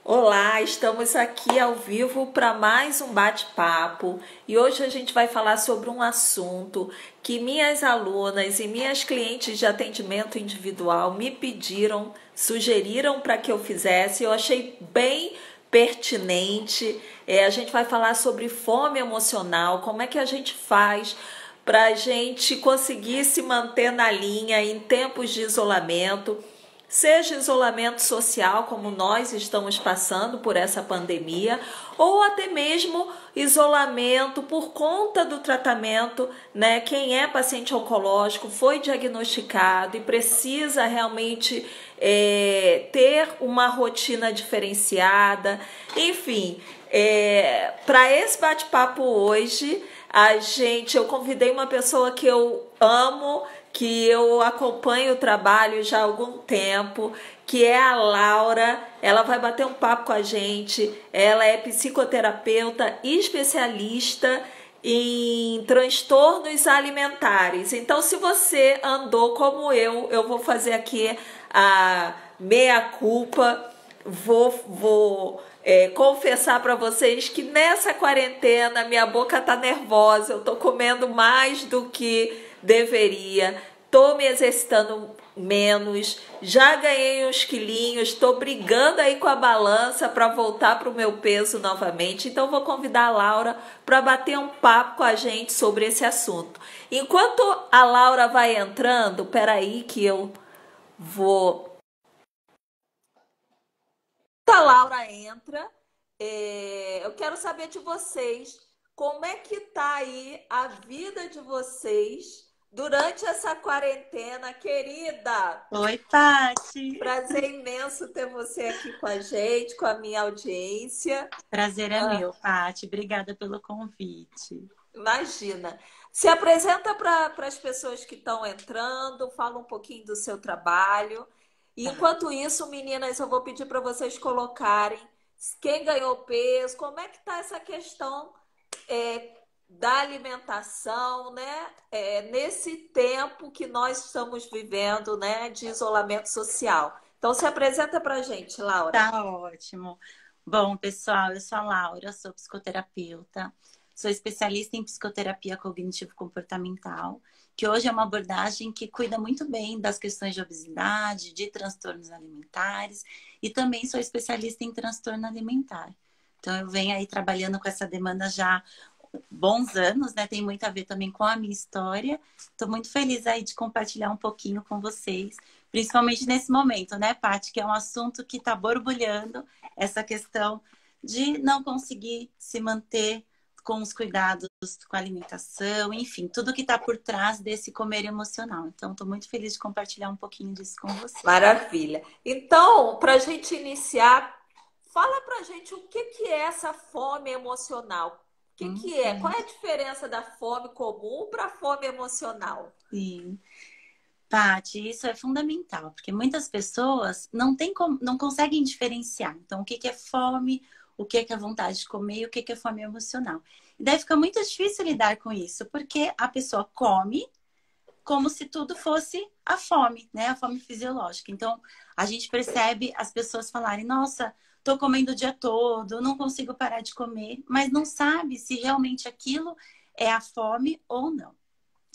Olá, estamos aqui ao vivo para mais um bate-papo e hoje a gente vai falar sobre um assunto que minhas alunas e minhas clientes de atendimento individual me pediram, sugeriram para que eu fizesse. Eu achei bem pertinente. A gente vai falar sobre fome emocional, como é que a gente faz para a gente conseguir se manter na linha em tempos de isolamento. Seja isolamento social, como nós estamos passando por essa pandemia, ou até mesmo isolamento por conta do tratamento, né? Quem é paciente oncológico foi diagnosticado e precisa realmente ter uma rotina diferenciada. Enfim, para esse bate-papo hoje, eu convidei uma pessoa que eu amo, que eu acompanho o trabalho já há algum tempo, que é a Laura. Ela vai bater um papo com a gente. Ela é psicoterapeuta e especialista em transtornos alimentares. Então, se você andou como eu vou fazer aqui a meia-culpa. Vou confessar para vocês que nessa quarentena minha boca tá nervosa, eu tô comendo mais do que deveria, tô me exercitando menos, já ganhei uns quilinhos, tô brigando aí com a balança para voltar para o meu peso novamente. Então vou convidar a Laura para bater um papo com a gente sobre esse assunto. Enquanto a Laura vai entrando, peraí que eu vou. A Laura entra. Eu quero saber de vocês, como é que tá aí a vida de vocês durante essa quarentena, querida? Oi, Pati. Prazer imenso ter você aqui com a gente, com a minha audiência. Prazer é meu, Pati. Obrigada pelo convite. Imagina. Se apresenta para as pessoas que estão entrando, fala um pouquinho do seu trabalho. E Tá. enquanto isso, meninas, eu vou pedir para vocês colocarem quem ganhou peso, como é que está essa questão da alimentação, né? Nesse tempo que nós estamos vivendo, né, de isolamento social. Então, se apresenta para a gente, Laura. Tá ótimo. Bom, pessoal, eu sou a Laura, sou psicoterapeuta, sou especialista em psicoterapia cognitivo-comportamental, que hoje é uma abordagem que cuida muito bem das questões de obesidade, de transtornos alimentares, e também sou especialista em transtorno alimentar. Então, eu venho aí trabalhando com essa demanda já bons anos, né? Tem muito a ver também com a minha história. Estou muito feliz aí de compartilhar um pouquinho com vocês, principalmente nesse momento, né, Paty? Que é um assunto que está borbulhando, essa questão de não conseguir se manter com os cuidados com a alimentação, enfim, tudo que está por trás desse comer emocional. Então, estou muito feliz de compartilhar um pouquinho disso com vocês. Maravilha. Então, para a gente iniciar, fala para a gente o que que é essa fome emocional. O que que é? Qual é a diferença da fome comum para a fome emocional? Sim. Paty, isso é fundamental, porque muitas pessoas não têm não conseguem diferenciar. Então, o que que é fome, o que que é vontade de comer e o que que é fome emocional. E daí fica muito difícil lidar com isso, porque a pessoa come como se tudo fosse a fome, né? A fome fisiológica. Então, a gente percebe as pessoas falarem: nossa, tô comendo o dia todo, não consigo parar de comer, mas não sabe se realmente aquilo é a fome ou não.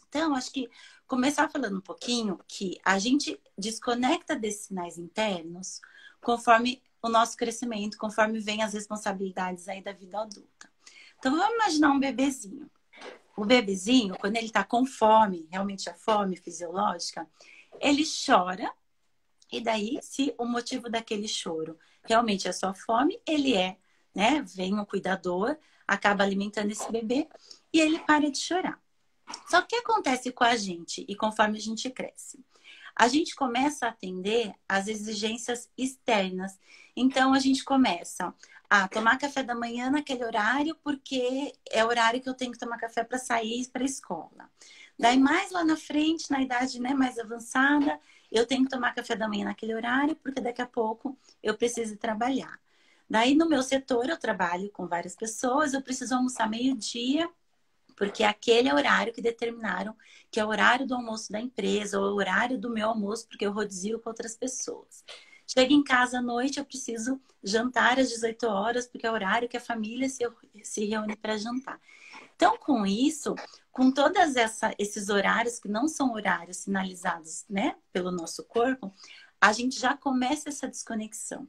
Então, acho que começar falando um pouquinho que a gente desconecta desses sinais internos conforme o nosso crescimento, conforme vem as responsabilidades aí da vida adulta. Então, vamos imaginar um bebezinho. O bebezinho, quando ele tá com fome, realmente a fome fisiológica, ele chora. E daí, se o motivo daquele choro realmente é só fome, ele né? Vem um cuidador, acaba alimentando esse bebê e ele para de chorar. Só que o que acontece com a gente e conforme a gente cresce? A gente começa a atender às exigências externas. Então, a gente começa a tomar café da manhã naquele horário, porque é o horário que eu tenho que tomar café para sair para a escola. Daí, mais lá na frente, na idade, né, mais avançada, eu tenho que tomar café da manhã naquele horário, porque daqui a pouco eu preciso trabalhar. Daí, no meu setor, eu trabalho com várias pessoas, eu preciso almoçar meio-dia, porque aquele é o horário que determinaram que é o horário do almoço da empresa, ou o horário do meu almoço, porque eu rodizio com outras pessoas. Chega em casa à noite, eu preciso jantar às 18 horas, porque é o horário que a família se reúne para jantar. Então, com isso, com todos esses horários que não são horários sinalizados, né, pelo nosso corpo, a gente já começa essa desconexão.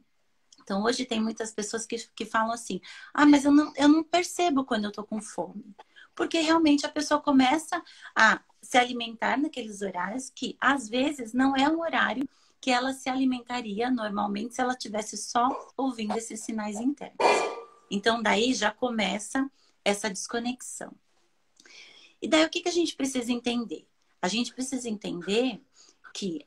Então, hoje tem muitas pessoas que falam assim: ah, mas eu não percebo quando eu tô com fome. Porque realmente a pessoa começa a se alimentar naqueles horários que, às vezes, não é um horário que ela se alimentaria normalmente se ela tivesse só ouvindo esses sinais internos. Então, daí já começa essa desconexão. E daí, o que a gente precisa entender? A gente precisa entender que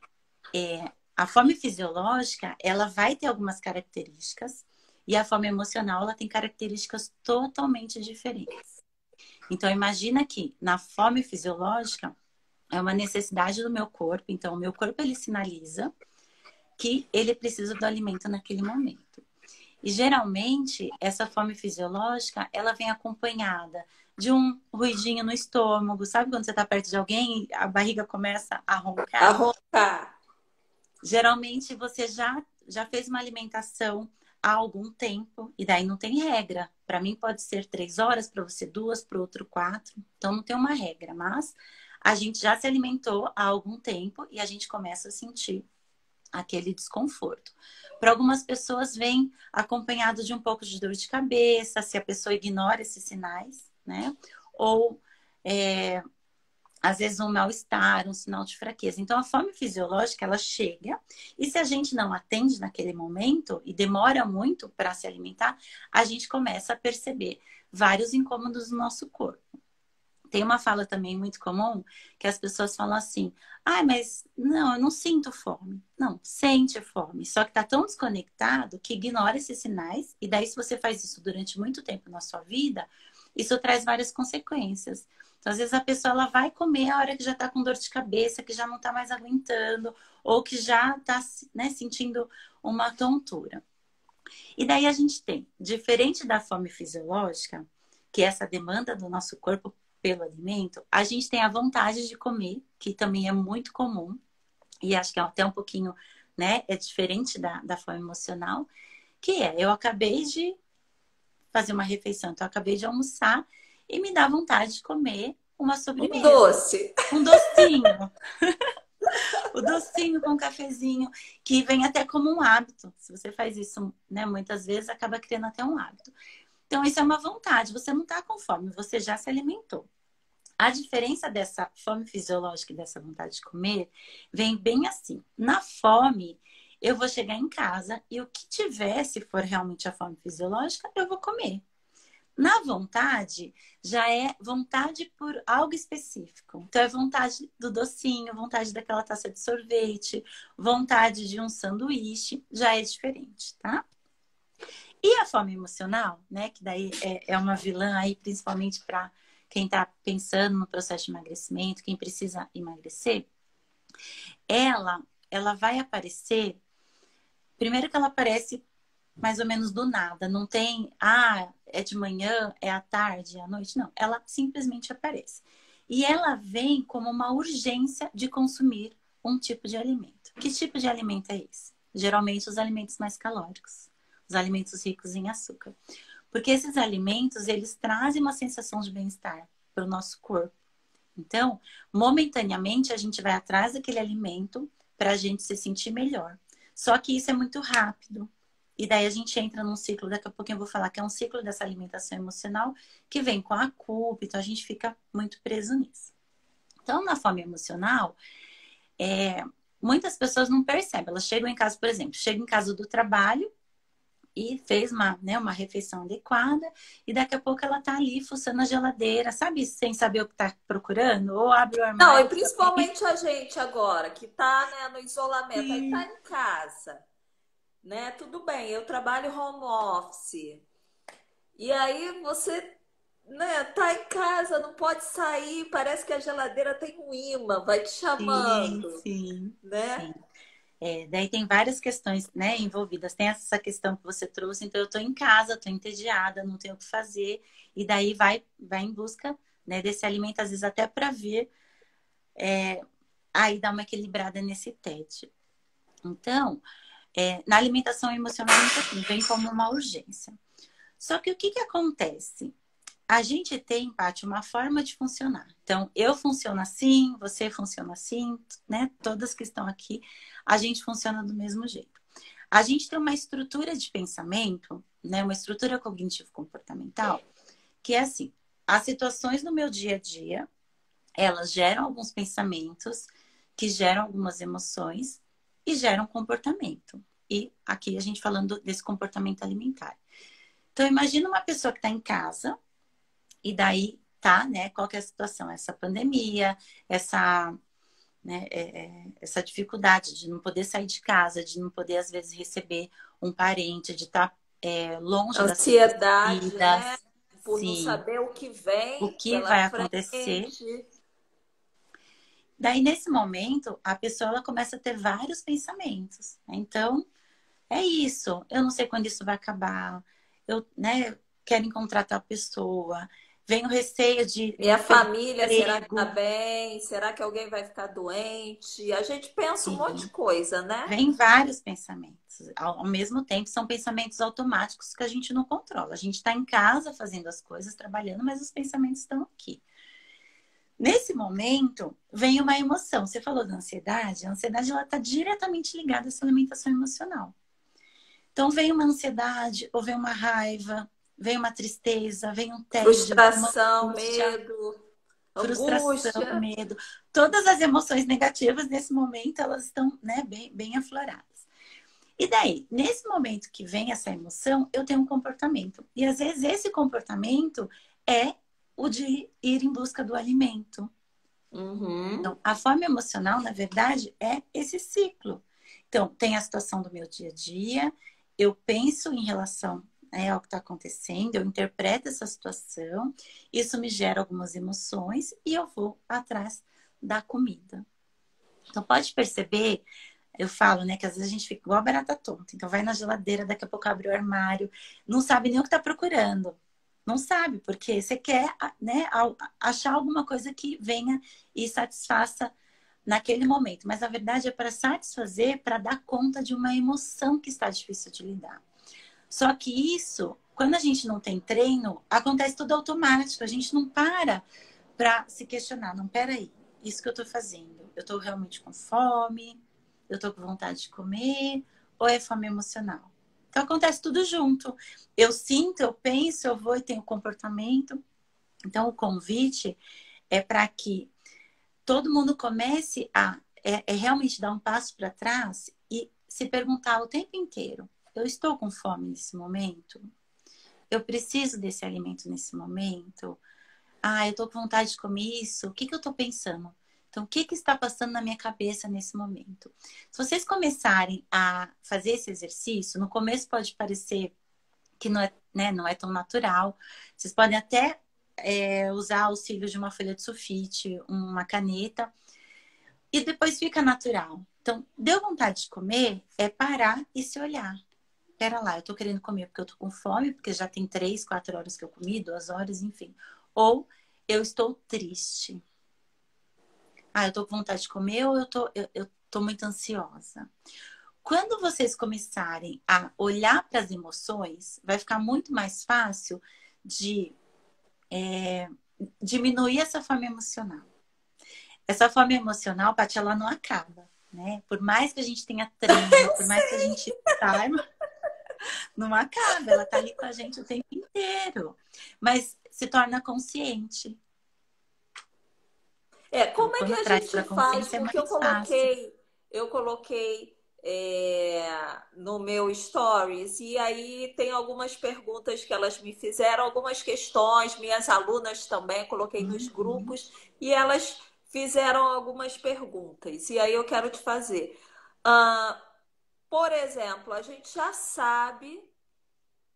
a fome fisiológica, ela vai ter algumas características e a fome emocional, ela tem características totalmente diferentes. Então, imagina que na fome fisiológica é uma necessidade do meu corpo. Então, o meu corpo, ele sinaliza que ele precisa do alimento naquele momento. E, geralmente, essa fome fisiológica, ela vem acompanhada de um ruidinho no estômago. Sabe quando você está perto de alguém e a barriga começa a A roncar? roncar. Geralmente você já fez uma alimentação há algum tempo e daí não tem regra. Para mim pode ser 3 horas, para você 2, para o outro 4. Então não tem uma regra, mas a gente já se alimentou há algum tempo e a gente começa a sentir aquele desconforto. Para algumas pessoas vem acompanhado de um pouco de dor de cabeça, se a pessoa ignora esses sinais, né? Ou às vezes um mal-estar, um sinal de fraqueza. Então, a fome fisiológica, ela chega e se a gente não atende naquele momento e demora muito para se alimentar, a gente começa a perceber vários incômodos no nosso corpo. Tem uma fala também muito comum que as pessoas falam assim: ah, mas não, eu não sinto fome. Não, sente fome. Só que tá tão desconectado que ignora esses sinais. E daí, se você faz isso durante muito tempo na sua vida, isso traz várias consequências. Então, às vezes a pessoa ela vai comer a hora que já tá com dor de cabeça, que já não tá mais aguentando, ou que já tá, né, sentindo uma tontura. E daí a gente tem, diferente da fome fisiológica, que é essa demanda do nosso corpo pelo alimento, a gente tem a vontade de comer, que também é muito comum, e acho que é até um pouquinho, né, é diferente da fome emocional, que é, eu acabei de fazer uma refeição, então eu acabei de almoçar e me dá vontade de comer uma Um sobremesa, doce. um docinho, o docinho com um cafezinho, que vem até como um hábito. Se você faz isso, né, muitas vezes, acaba criando até um hábito. Então, isso é uma vontade. Você não está com fome, você já se alimentou. A diferença dessa fome fisiológica e dessa vontade de comer vem bem assim. Na fome, eu vou chegar em casa e o que tiver, se for realmente a fome fisiológica, eu vou comer. Na vontade, já é vontade por algo específico. Então, é vontade do docinho, vontade daquela taça de sorvete, vontade de um sanduíche, já é diferente, tá? E a fome emocional, né? Que daí é uma vilã aí, principalmente para quem está pensando no processo de emagrecimento, quem precisa emagrecer, ela vai aparecer. Primeiro que ela aparece mais ou menos do nada, não tem, é de manhã, é à tarde, é à noite, não. Ela simplesmente aparece. E ela vem como uma urgência de consumir um tipo de alimento. Que tipo de alimento é esse? Geralmente os alimentos mais calóricos, os alimentos ricos em açúcar. Porque esses alimentos, eles trazem uma sensação de bem-estar para o nosso corpo. Então, momentaneamente, a gente vai atrás daquele alimento para a gente se sentir melhor. Só que isso é muito rápido. E daí a gente entra num ciclo, daqui a pouquinho eu vou falar que é um ciclo dessa alimentação emocional que vem com a culpa, então a gente fica muito preso nisso. Então, na fome emocional, muitas pessoas não percebem. Elas chegam em casa, por exemplo, chegam em casa do trabalho e fez uma refeição adequada e daqui a pouco ela tá ali fuçando a geladeira, sabe? Sem saber o que tá procurando, ou abre o Não, e armário também. principalmente a gente agora, que tá, né, no isolamento, aí tá Sim. em casa, né? Tudo bem, eu trabalho home office. E aí você, né, tá em casa, não pode sair, parece que a geladeira tem um imã, vai te Sim, chamando, sim, né? sim. Daí tem várias questões, né, envolvidas. Tem essa questão que você trouxe, então eu tô em casa, tô entediada, não tenho o que fazer, e daí vai em busca, né, desse alimento, às vezes até para ver, aí dar uma equilibrada nesse tédio. Então, Na alimentação emocional, assim, vem como uma urgência. Só que o que que acontece? A gente tem, Paty, uma forma de funcionar. Então, eu funciono assim, você funciona assim, né? Todas que estão aqui, a gente funciona do mesmo jeito. A gente tem uma estrutura de pensamento, né? Uma estrutura cognitivo-comportamental, que é assim, as situações no meu dia a dia, elas geram alguns pensamentos, que geram algumas emoções e geram comportamento. E aqui a gente falando desse comportamento alimentar. Então, imagina uma pessoa que está em casa, e daí tá, né? Qual que é a situação? Essa pandemia, essa, né, essa dificuldade de não poder sair de casa, de não poder, às vezes, receber um parente, de estar longe das pessoas Ansiedade, né? queridas. Por não Sim, saber o que o vem que pela vai acontecer. frente. Daí, nesse momento, a pessoa ela começa a ter vários pensamentos. Então, é isso. Eu não sei quando isso vai acabar. Eu, né, quero encontrar tal pessoa. Vem o receio de Minha perder família, o será que tá emprego. bem? Será que alguém vai ficar doente? A gente pensa um monte de Sim. coisa, né? Vem vários pensamentos. Ao mesmo tempo, são pensamentos automáticos que a gente não controla. A gente está em casa fazendo as coisas, trabalhando, mas os pensamentos estão aqui. Nesse momento, vem uma emoção. Você falou da ansiedade. A ansiedade ela está diretamente ligada à sua alimentação emocional. Então, vem uma ansiedade, ou vem uma raiva, vem uma tristeza, vem um tédio, uma Frustração, angústia, medo, frustração, angústia. medo. Todas as emoções negativas nesse momento, elas estão, né, bem afloradas. E daí, nesse momento que vem essa emoção, eu tenho um comportamento. E às vezes esse comportamento é o de ir em busca do alimento. Uhum. Então, a fome emocional, na verdade, é esse ciclo. Então, tem a situação do meu dia a dia, eu penso em relação, né, ao que está acontecendo, eu interpreto essa situação, isso me gera algumas emoções e eu vou atrás da comida. Então, pode perceber, eu falo, né, que às vezes a gente fica igual a barata tonta. Então, vai na geladeira, daqui a pouco abre o armário, não sabe nem o que está procurando. Não sabe, porque você quer, né, achar alguma coisa que venha e satisfaça naquele momento. Mas, na verdade, é para satisfazer, para dar conta de uma emoção que está difícil de lidar. Só que isso, quando a gente não tem treino, acontece tudo automático. A gente não para se questionar. Não, peraí, isso que eu estou fazendo, eu estou realmente com fome? Eu estou com vontade de comer? Ou é fome emocional? Então acontece tudo junto. Eu sinto, eu penso, eu vou e tenho comportamento. Então o convite é para que todo mundo comece a realmente dar um passo para trás e se perguntar o tempo inteiro: eu estou com fome nesse momento? Eu preciso desse alimento nesse momento? Ah, eu tô com vontade de comer isso. O que que eu tô pensando? Então, o que que está passando na minha cabeça nesse momento? Se vocês começarem a fazer esse exercício, no começo pode parecer que não é, né, não é tão natural. Vocês podem até usar auxílio de uma folha de sulfite, uma caneta, e depois fica natural. Então, deu vontade de comer, é parar e se olhar. Pera lá, eu tô querendo comer porque eu tô com fome, porque já tem 3, 4 horas que eu comi, 2 horas, enfim. Ou eu estou triste. Ah, eu tô com vontade de comer ou eu tô muito ansiosa. Quando vocês começarem a olhar para as emoções, vai ficar muito mais fácil de diminuir essa fome emocional. Essa fome emocional, Paty, ela não acaba, né? Por mais que a gente tenha treino, por mais que a gente saiba, não acaba. Ela tá ali com a gente o tempo inteiro. Mas se torna consciente. Então, Como é que quando a traz gente para faz? consciência é Porque eu mais fácil. coloquei, eu coloquei no meu stories e aí tem algumas perguntas que elas me fizeram, algumas questões, minhas alunas também, coloquei nos Uhum. grupos e elas fizeram algumas perguntas. E aí eu quero te fazer. Ah, por exemplo, a gente já sabe,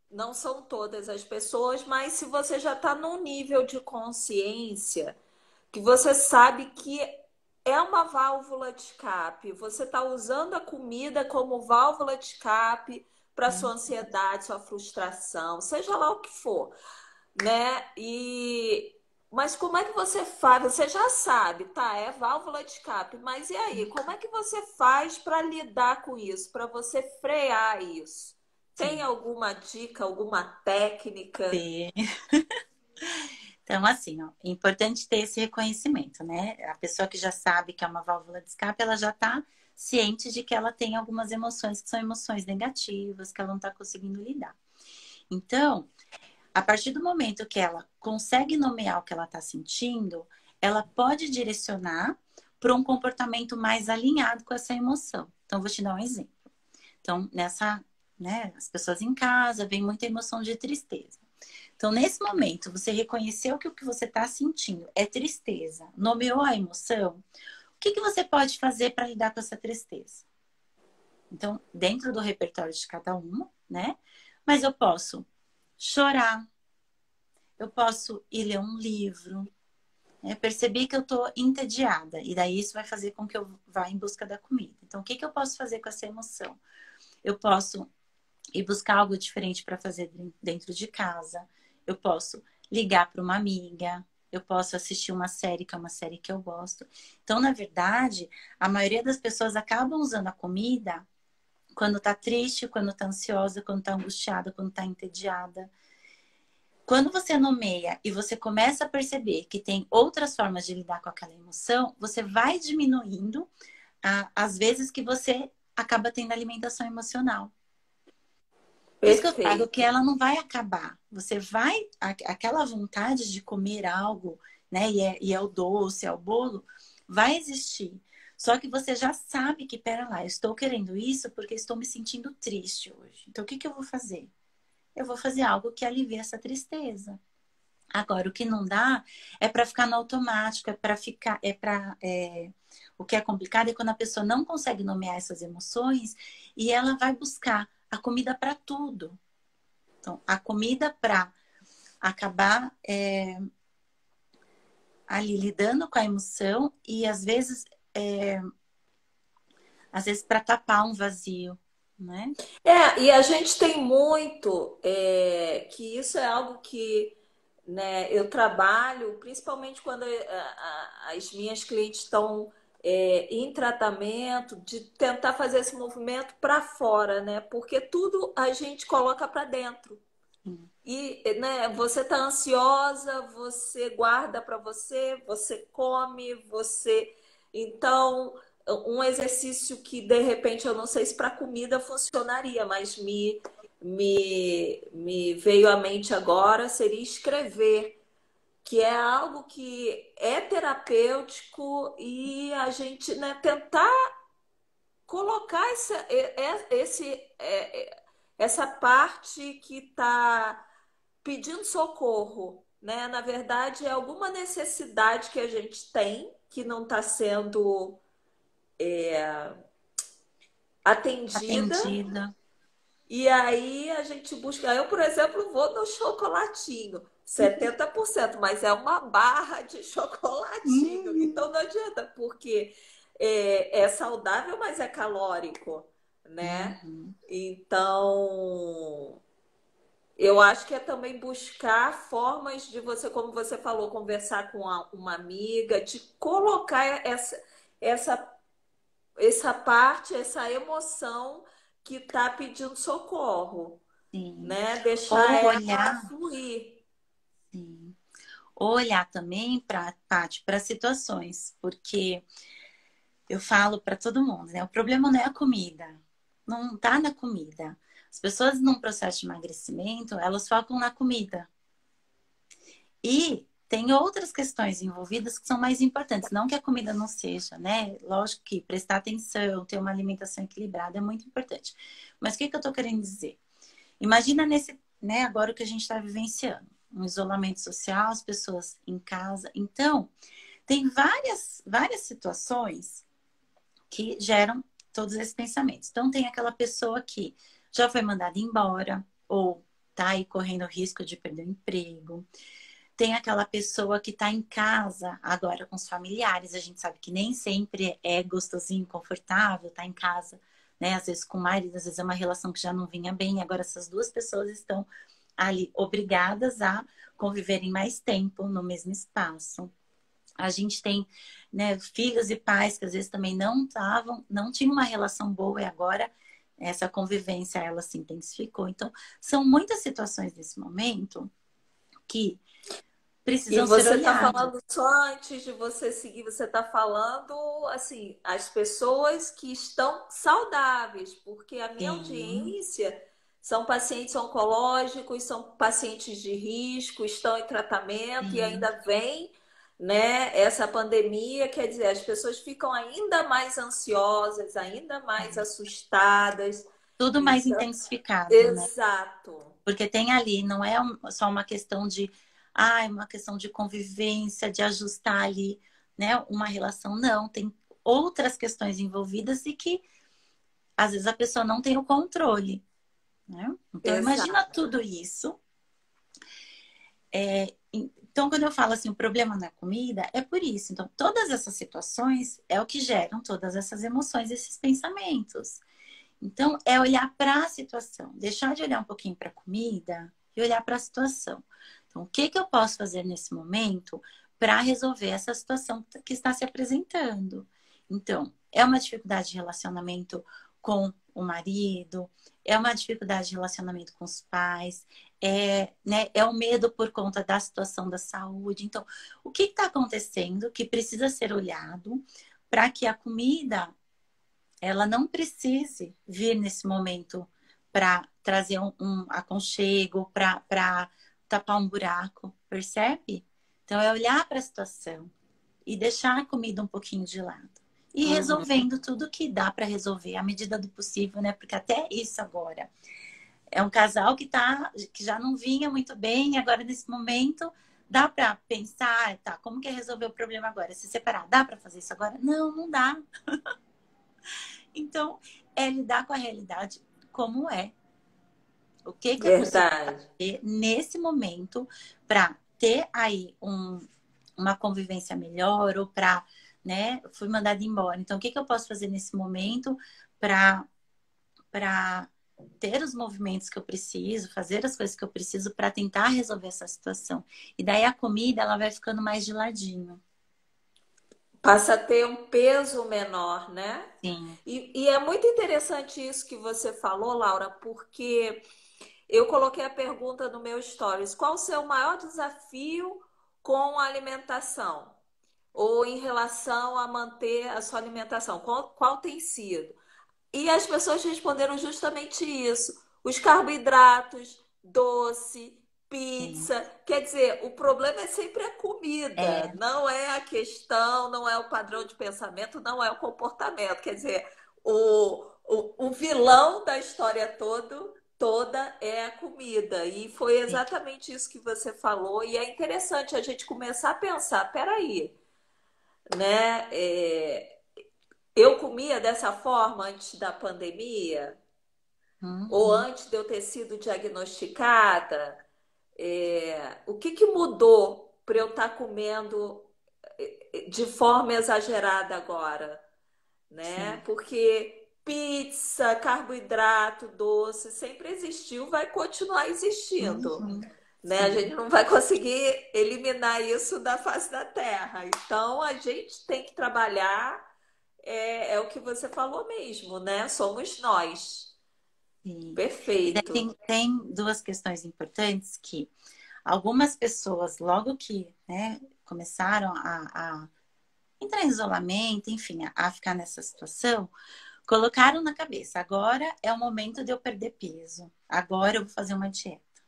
não são todas as pessoas, mas se você já está num nível de consciência que você sabe que é uma válvula de escape. Você está usando a comida como válvula de escape para sua ansiedade, sua frustração, seja lá o que for, né? E Mas como é que você faz? Você já sabe, tá? É válvula de escape. Mas e aí? Como é que você faz para lidar com isso? Para você frear isso? Tem Sim. alguma dica, alguma técnica? Sim. Então, assim, ó, é importante ter esse reconhecimento, né? A pessoa que já sabe que é uma válvula de escape, ela já está ciente de que ela tem algumas emoções que são emoções negativas, que ela não está conseguindo lidar. Então, a partir do momento que ela consegue nomear o que ela está sentindo, ela pode direcionar para um comportamento mais alinhado com essa emoção. Então, vou te dar um exemplo. Então, né, as pessoas em casa veem muita emoção de tristeza. Então, nesse momento, você reconheceu que o que você está sentindo é tristeza, nomeou a emoção, o que você pode fazer para lidar com essa tristeza? Então, dentro do repertório de cada uma, né? Mas eu posso chorar, eu posso ir ler um livro, né? Perceber que eu estou entediada, e daí isso vai fazer com que eu vá em busca da comida. Então, o que eu posso fazer com essa emoção? Eu posso ir buscar algo diferente para fazer dentro de casa. Eu posso ligar para uma amiga. Eu posso assistir uma série que é uma série que eu gosto. Então, na verdade, a maioria das pessoas acabam usando a comida quando tá triste, quando tá ansiosa, quando tá angustiada, quando tá entediada. Quando você nomeia e você começa a perceber que tem outras formas de lidar com aquela emoção, você vai diminuindo as vezes que você acaba tendo alimentação emocional. Por isso que eu falo que Perfeito. ela não vai acabar. Você vai, aquela vontade de comer algo, né? E é o doce, é o bolo, vai existir. Só que você já sabe que, pera lá, eu estou querendo isso porque estou me sentindo triste hoje. Então, o que eu vou fazer? Eu vou fazer algo que alivie essa tristeza. Agora, o que não dá é para ficar no automático, o que é complicado é quando a pessoa não consegue nomear essas emoções e ela vai buscar a comida para tudo. Então, a comida para acabar ali lidando com a emoção e às vezes para tapar um vazio, né? E a gente tem muito que isso é algo que, né, eu trabalho, principalmente quando as minhas clientes estão em tratamento, de tentar fazer esse movimento para fora, né? Porque tudo a gente coloca para dentro. E, né, você está ansiosa, você guarda para você, você come, você. Então, um exercício que de repente eu não sei se para comida funcionaria, mas me veio à mente agora seria escrever, que é algo que é terapêutico e a gente, né, tentar colocar essa parte que está pedindo socorro, né? Na verdade, é alguma necessidade que a gente tem que não está sendo atendida. Atendida. E aí a gente busca. Eu, por exemplo, vou no chocolatinho, 70%, mas é uma barra de chocolatinho. Uhum. Então não adianta, porque é saudável, mas é calórico, né? Uhum. Então, eu acho que é também buscar formas de você, como você falou, conversar com uma amiga, de colocar essa, essa parte, essa emoção que está pedindo socorro, Sim. né? Deixar Ou ela olhar, fluir. sim. Ou olhar também para situações, porque eu falo para todo mundo, né? O problema não é a comida, não tá na comida. As pessoas num processo de emagrecimento, elas focam na comida. E tem outras questões envolvidas que são mais importantes. Não que a comida não seja, né? Lógico que prestar atenção, ter uma alimentação equilibrada é muito importante. Mas o que eu tô querendo dizer? Imagina né, agora o que a gente está vivenciando. Um isolamento social, as pessoas em casa. Então, tem várias situações que geram todos esses pensamentos. Então, tem aquela pessoa que já foi mandada embora ou tá aí correndo o risco de perder o emprego. Tem aquela pessoa que tá em casa agora com os familiares. A gente sabe que nem sempre é gostosinho, confortável, tá em casa, né? Às vezes com o marido, às vezes é uma relação que já não vinha bem. Agora essas duas pessoas estão ali obrigadas a conviverem mais tempo no mesmo espaço. A gente tem, né, filhos e pais que às vezes também não tinham uma relação boa e agora essa convivência ela se intensificou. Então, são muitas situações nesse momento que E precisam ser você está olhadas. falando só antes de você seguir, você está falando assim, as pessoas que estão saudáveis, porque a minha Sim, audiência são pacientes oncológicos, são pacientes de risco, estão em tratamento e sim. ainda vem, né, essa pandemia, quer dizer, as pessoas ficam ainda mais ansiosas, ainda mais assustadas. Tudo mais Então, intensificado, né? exato. Porque tem ali, não é só uma questão de, é uma questão de convivência, de ajustar ali, né, uma relação. Não, tem outras questões envolvidas e que às vezes a pessoa não tem o controle, né? Então imagina Exato. tudo isso. Então, quando eu falo assim, o problema na comida, é por isso. Então, todas essas situações é o que geram todas essas emoções, esses pensamentos. Então, é olhar para a situação, deixar de olhar um pouquinho para a comida e olhar para a situação. Então, o que eu posso fazer nesse momento para resolver essa situação que está se apresentando? Então, é uma dificuldade de relacionamento com o marido, é uma dificuldade de relacionamento com os pais, né, é o medo por conta da situação da saúde. Então, o que está acontecendo que precisa ser olhado para que a comida ela não precise vir nesse momento para trazer um aconchego, para tapar um buraco, percebe? Então, é olhar para a situação e deixar a comida um pouquinho de lado. E Uhum. resolvendo tudo que dá para resolver, à medida do possível, né? Porque até isso agora é um casal que já não vinha muito bem, e agora nesse momento dá para pensar, tá, como que é resolver o problema agora? Se separar, dá para fazer isso agora? Não, não dá. Então, é lidar com a realidade como é. O que é possível Verdade. fazer nesse momento para ter aí uma convivência melhor ou para, né, fui mandada embora. Então, o que eu posso fazer nesse momento para ter os movimentos que eu preciso, fazer as coisas que eu preciso para tentar resolver essa situação. E daí a comida, ela vai ficando mais de ladinho. Passa a ter um peso menor, né? Sim, E é muito interessante isso que você falou, Laura, porque eu coloquei a pergunta no meu stories: qual o seu maior desafio com a alimentação? Ou em relação a manter a sua alimentação? Qual tem sido? E as pessoas responderam justamente isso: os carboidratos, doce, sim. pizza. Quer dizer, o problema é sempre a comida, É, não é a questão, não é o padrão de pensamento, não é o comportamento. Quer dizer, o vilão da história toda é a comida. E foi sim. exatamente isso que você falou. E é interessante a gente começar a pensar: peraí, né? Eu comia dessa forma antes da pandemia, ou Uhum. antes de eu ter sido diagnosticada. O que que mudou para eu estar comendo de forma exagerada agora, né? Sim. Porque pizza, carboidrato, doce sempre existiu, vai continuar existindo, Uhum. né? A Sim. gente não vai conseguir eliminar isso da face da terra. Então a gente tem que trabalhar, é o que você falou mesmo, né? Somos nós. Sim. E daí Perfeito. tem duas questões importantes que algumas pessoas, logo que, né, começaram a entrar em isolamento, enfim, a ficar nessa situação, colocaram na cabeça, agora é o momento de eu perder peso, agora eu vou fazer uma dieta,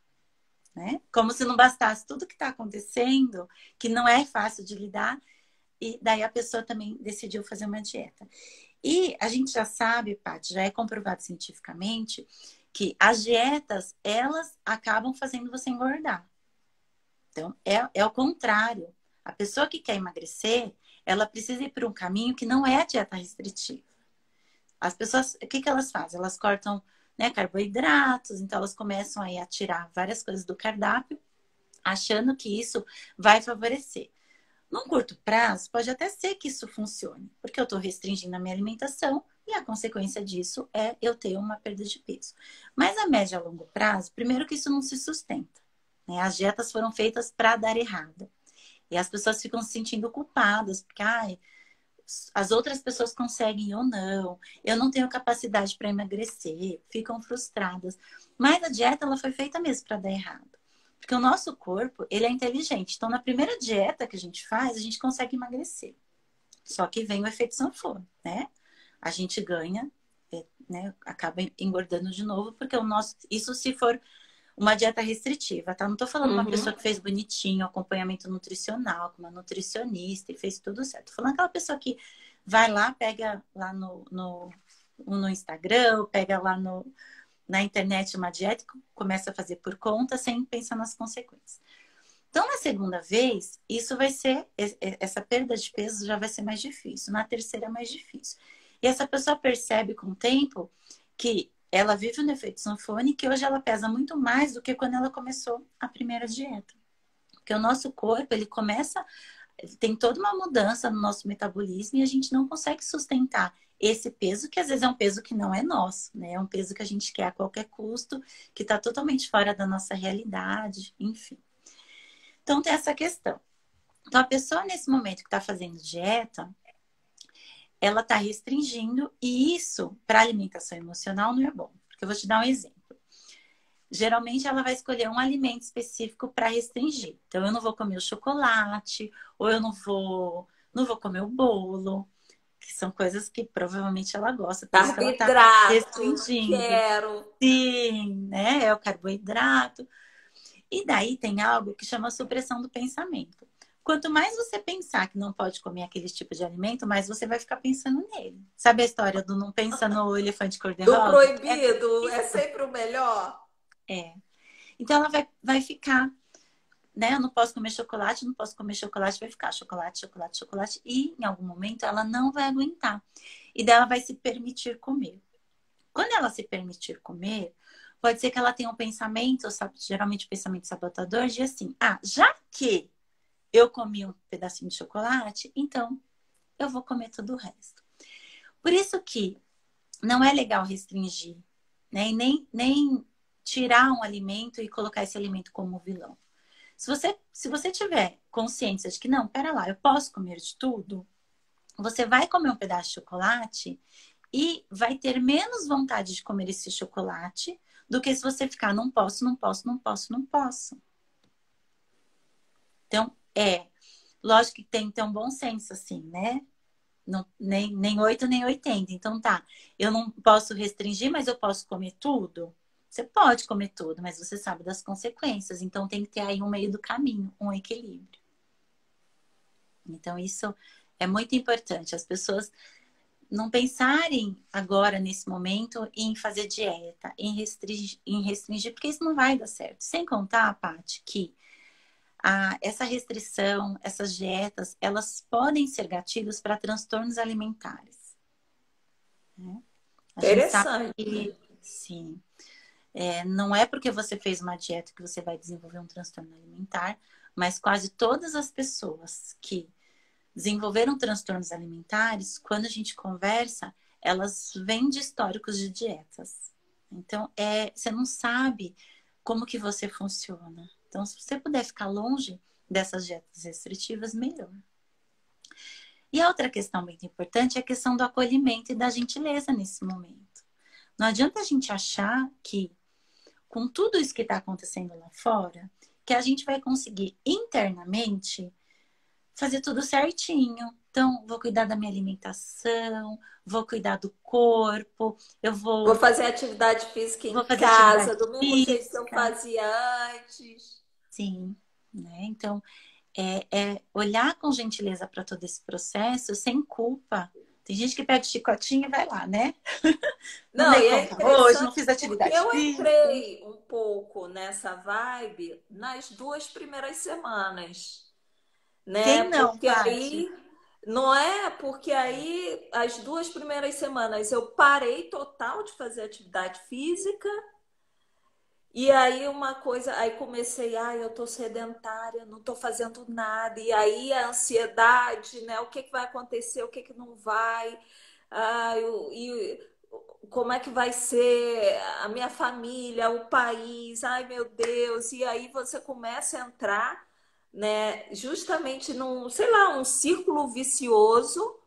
né? Como se não bastasse tudo que está acontecendo, que não é fácil de lidar, e daí a pessoa também decidiu fazer uma dieta. E a gente já sabe, Paty, já é comprovado cientificamente que as dietas, elas acabam fazendo você engordar. Então, é o contrário. A pessoa que quer emagrecer, ela precisa ir por um caminho que não é a dieta restritiva. As pessoas, o que elas fazem? Elas cortam, né, carboidratos, então elas começam aí a tirar várias coisas do cardápio, achando que isso vai favorecer. Num curto prazo, pode até ser que isso funcione, porque eu estou restringindo a minha alimentação, E a consequência disso é eu ter uma perda de peso. Mas a médio e a longo prazo, primeiro que isso não se sustenta, né? As dietas foram feitas para dar errado. E as pessoas ficam se sentindo culpadas, porque ai, as outras pessoas conseguem ou não, eu não tenho capacidade para emagrecer, ficam frustradas. Mas a dieta ela foi feita mesmo para dar errado. Porque o nosso corpo, ele é inteligente. Então, na primeira dieta que a gente faz, a gente consegue emagrecer. Só que vem o efeito sanfona, né? A gente ganha, né? Acaba engordando de novo, porque o nosso, isso se for uma dieta restritiva, tá? Não tô falando uma pessoa Uhum. que fez bonitinho, acompanhamento nutricional, com uma nutricionista e fez tudo certo. Tô falando aquela pessoa que vai lá, pega lá no Instagram, pega lá na internet uma dieta e começa a fazer por conta sem pensar nas consequências. Então, na segunda vez, isso vai ser, essa perda de peso já vai ser mais difícil. Na terceira, é mais difícil. E essa pessoa percebe com o tempo que ela vive no efeito sanfona e que hoje ela pesa muito mais do que quando ela começou a primeira dieta. Porque o nosso corpo, ele começa, tem toda uma mudança no nosso metabolismo e a gente não consegue sustentar esse peso, que às vezes é um peso que não é nosso, né? É um peso que a gente quer a qualquer custo, que está totalmente fora da nossa realidade, enfim. Então tem essa questão. Então a pessoa nesse momento que está fazendo dieta, ela está restringindo e isso para alimentação emocional não é bom. Porque eu vou te dar um exemplo. Geralmente ela vai escolher um alimento específico para restringir. Então eu não vou comer o chocolate, ou eu não vou comer o bolo, que são coisas que provavelmente ela gosta, por isso que ela está Carboidrato, restringindo. quero. Sim, né? É o carboidrato. E daí tem algo que chama supressão do pensamento. Quanto mais você pensar que não pode comer aquele tipo de alimento, mais você vai ficar pensando nele. Sabe a história do não pensa no elefante Do cor-de-rosa? É proibido é isso. sempre o melhor. É. Então ela vai ficar, né? Eu não posso comer chocolate, não posso comer chocolate, vai ficar chocolate, chocolate, chocolate. E em algum momento ela não vai aguentar. E daí ela vai se permitir comer. Quando ela se permitir comer, pode ser que ela tenha um pensamento, geralmente um pensamento sabotador, de assim, já que eu comi um pedacinho de chocolate, então eu vou comer todo o resto. Por isso que não é legal restringir, né? E nem tirar um alimento e colocar esse alimento como vilão. Se você tiver consciência de que, não, pera lá, eu posso comer de tudo, você vai comer um pedaço de chocolate e vai ter menos vontade de comer esse chocolate do que se você ficar, não posso, não posso, não posso, não posso. Então, lógico que tem que ter um bom senso, assim, né? Não, nem 8 nem 80. Então tá, eu não posso restringir, mas eu posso comer tudo? Você pode comer tudo, mas você sabe das consequências. Então tem que ter aí um meio do caminho, um equilíbrio. Então isso é muito importante. As pessoas não pensarem agora, nesse momento, em fazer dieta, em restringir, porque isso não vai dar certo. Sem contar, Paty, que essa restrição, essas dietas, elas podem ser gatilhos para transtornos alimentares, né? A gente sabe Interessante. que, sim, não é porque você fez uma dieta que você vai desenvolver um transtorno alimentar, mas quase todas as pessoas que desenvolveram transtornos alimentares, quando a gente conversa, elas vêm de históricos de dietas. Então, você não sabe como que você funciona. Então, se você puder ficar longe dessas dietas restritivas, melhor. E a outra questão muito importante é a questão do acolhimento e da gentileza nesse momento. Não adianta a gente achar que, com tudo isso que está acontecendo lá fora, que a gente vai conseguir internamente fazer tudo certinho. Então, vou cuidar da minha alimentação, vou cuidar do corpo, eu Vou vou, fazer atividade física em vou fazer atividade casa, do mesmo jeito que eu física. fazia antes. Sim, né? Então, olhar com gentileza para todo esse processo, sem culpa. Tem gente que pega o chicotinho e vai lá, né? Não Não, dei e é conta hoje, não interessante fiz porque atividade eu física. entrei um pouco nessa vibe nas 2 primeiras semanas, né? Quem não, Porque Paty? aí, não é? Porque aí, as 2 primeiras semanas eu parei total de fazer atividade física. E aí uma coisa, aí comecei, eu tô sedentária, não tô fazendo nada. E aí a ansiedade, né? O que que vai acontecer, o que que não vai? e como é que vai ser a minha família, o país, ai meu Deus, e aí você começa a entrar, né, justamente num, sei lá, um círculo vicioso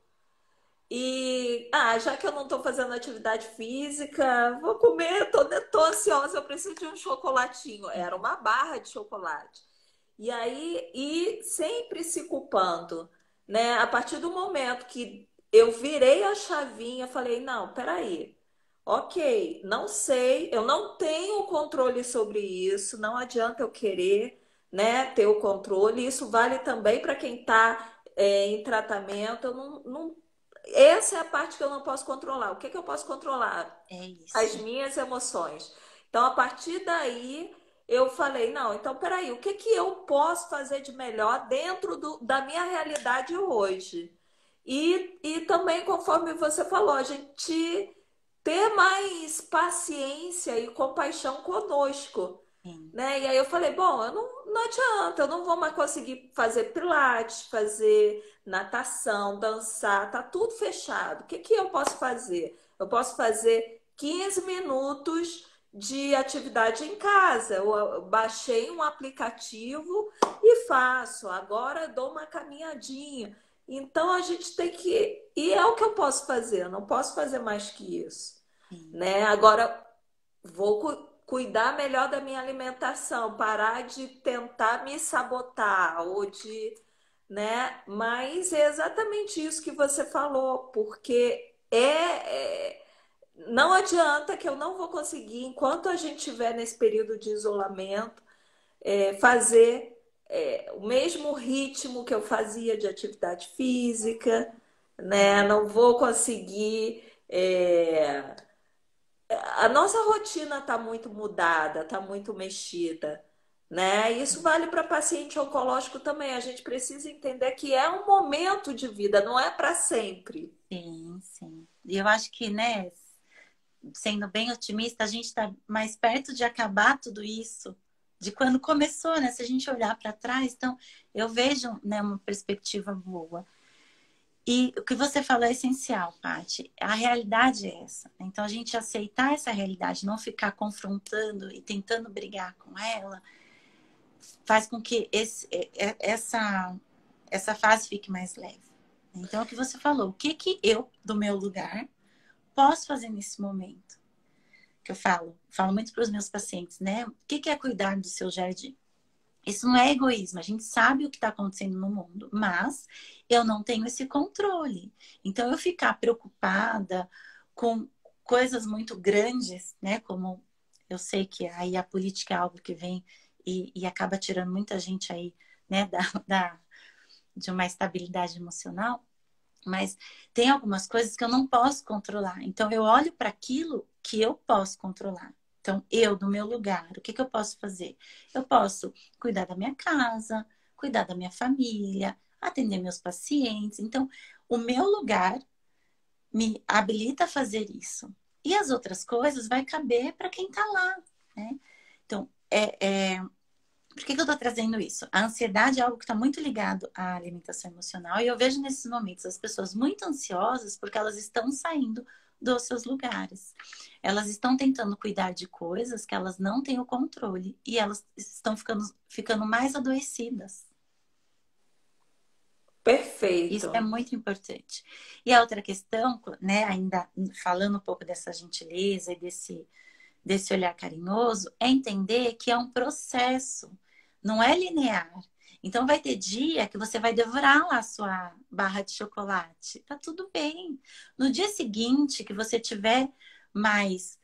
e, já que eu não estou fazendo atividade física, vou comer, tô ansiosa, eu preciso de um chocolatinho. Era uma barra de chocolate. E aí, e sempre se culpando, né? A partir do momento que eu virei a chavinha, falei, não, peraí, ok, não sei, eu não tenho controle sobre isso, não adianta eu querer, né, ter o controle. Isso vale também para quem está em tratamento. Eu não, essa é a parte que eu não posso controlar. O que que eu posso controlar? É As isso. minhas emoções. Então, a partir daí, eu falei, não, então peraí, o que que eu posso fazer de melhor dentro da minha realidade hoje? E também, conforme você falou, a gente ter mais paciência e compaixão conosco, Sim. né? E aí eu falei, bom, não adianta, eu não vou mais conseguir fazer pilates, fazer natação, dançar, tá tudo fechado. O que que eu posso fazer? Eu posso fazer 15 minutos de atividade em casa. Eu baixei um aplicativo e faço. Agora eu dou uma caminhadinha. Então a gente tem que. E é o que eu posso fazer, eu não posso fazer mais que isso, Sim. né? Agora vou cuidar melhor da minha alimentação, parar de tentar me sabotar ou de, né? Mas é exatamente isso que você falou, porque não adianta que eu não vou conseguir, enquanto a gente estiver nesse período de isolamento, fazer o mesmo ritmo que eu fazia de atividade física, né? Não vou conseguir. A nossa rotina está muito mudada, está muito mexida, né? Isso vale para paciente oncológico também. A gente precisa entender que é um momento de vida, não é para sempre. Sim, sim. E eu acho que, né, sendo bem otimista, a gente está mais perto de acabar tudo isso de quando começou, né? Se a gente olhar para trás, então eu vejo, né, uma perspectiva boa. E o que você falou é essencial, Paty. A realidade é essa. Então, a gente aceitar essa realidade, não ficar confrontando e tentando brigar com ela, faz com que essa fase fique mais leve. Então, é o que você falou, o que que eu, do meu lugar, posso fazer nesse momento? Que eu falo muito para os meus pacientes, né? O que que é cuidar do seu jardim? Isso não é egoísmo, a gente sabe o que está acontecendo no mundo, mas eu não tenho esse controle. Então, eu ficar preocupada com coisas muito grandes, né? Como eu sei que aí a política é algo que vem e acaba tirando muita gente aí, né, de uma estabilidade emocional, mas tem algumas coisas que eu não posso controlar. Então, eu olho para aquilo que eu posso controlar. Então, eu, do meu lugar, o que que eu posso fazer? Eu posso cuidar da minha casa, cuidar da minha família, atender meus pacientes. Então, o meu lugar me habilita a fazer isso. E as outras coisas vai caber para quem está lá, né? Então, por que que eu estou trazendo isso? A ansiedade é algo que está muito ligado à alimentação emocional, e eu vejo nesses momentos as pessoas muito ansiosas porque elas estão saindo dos seus lugares. Elas estão tentando cuidar de coisas que elas não têm o controle e elas estão ficando mais adoecidas. Isso é Perfeito. muito importante. E a outra questão, né, ainda falando um pouco dessa gentileza e desse olhar carinhoso, é entender que é um processo, não é linear. Então vai ter dia que você vai devorar lá a sua barra de chocolate. Tá tudo bem. No dia seguinte, que você tiver mais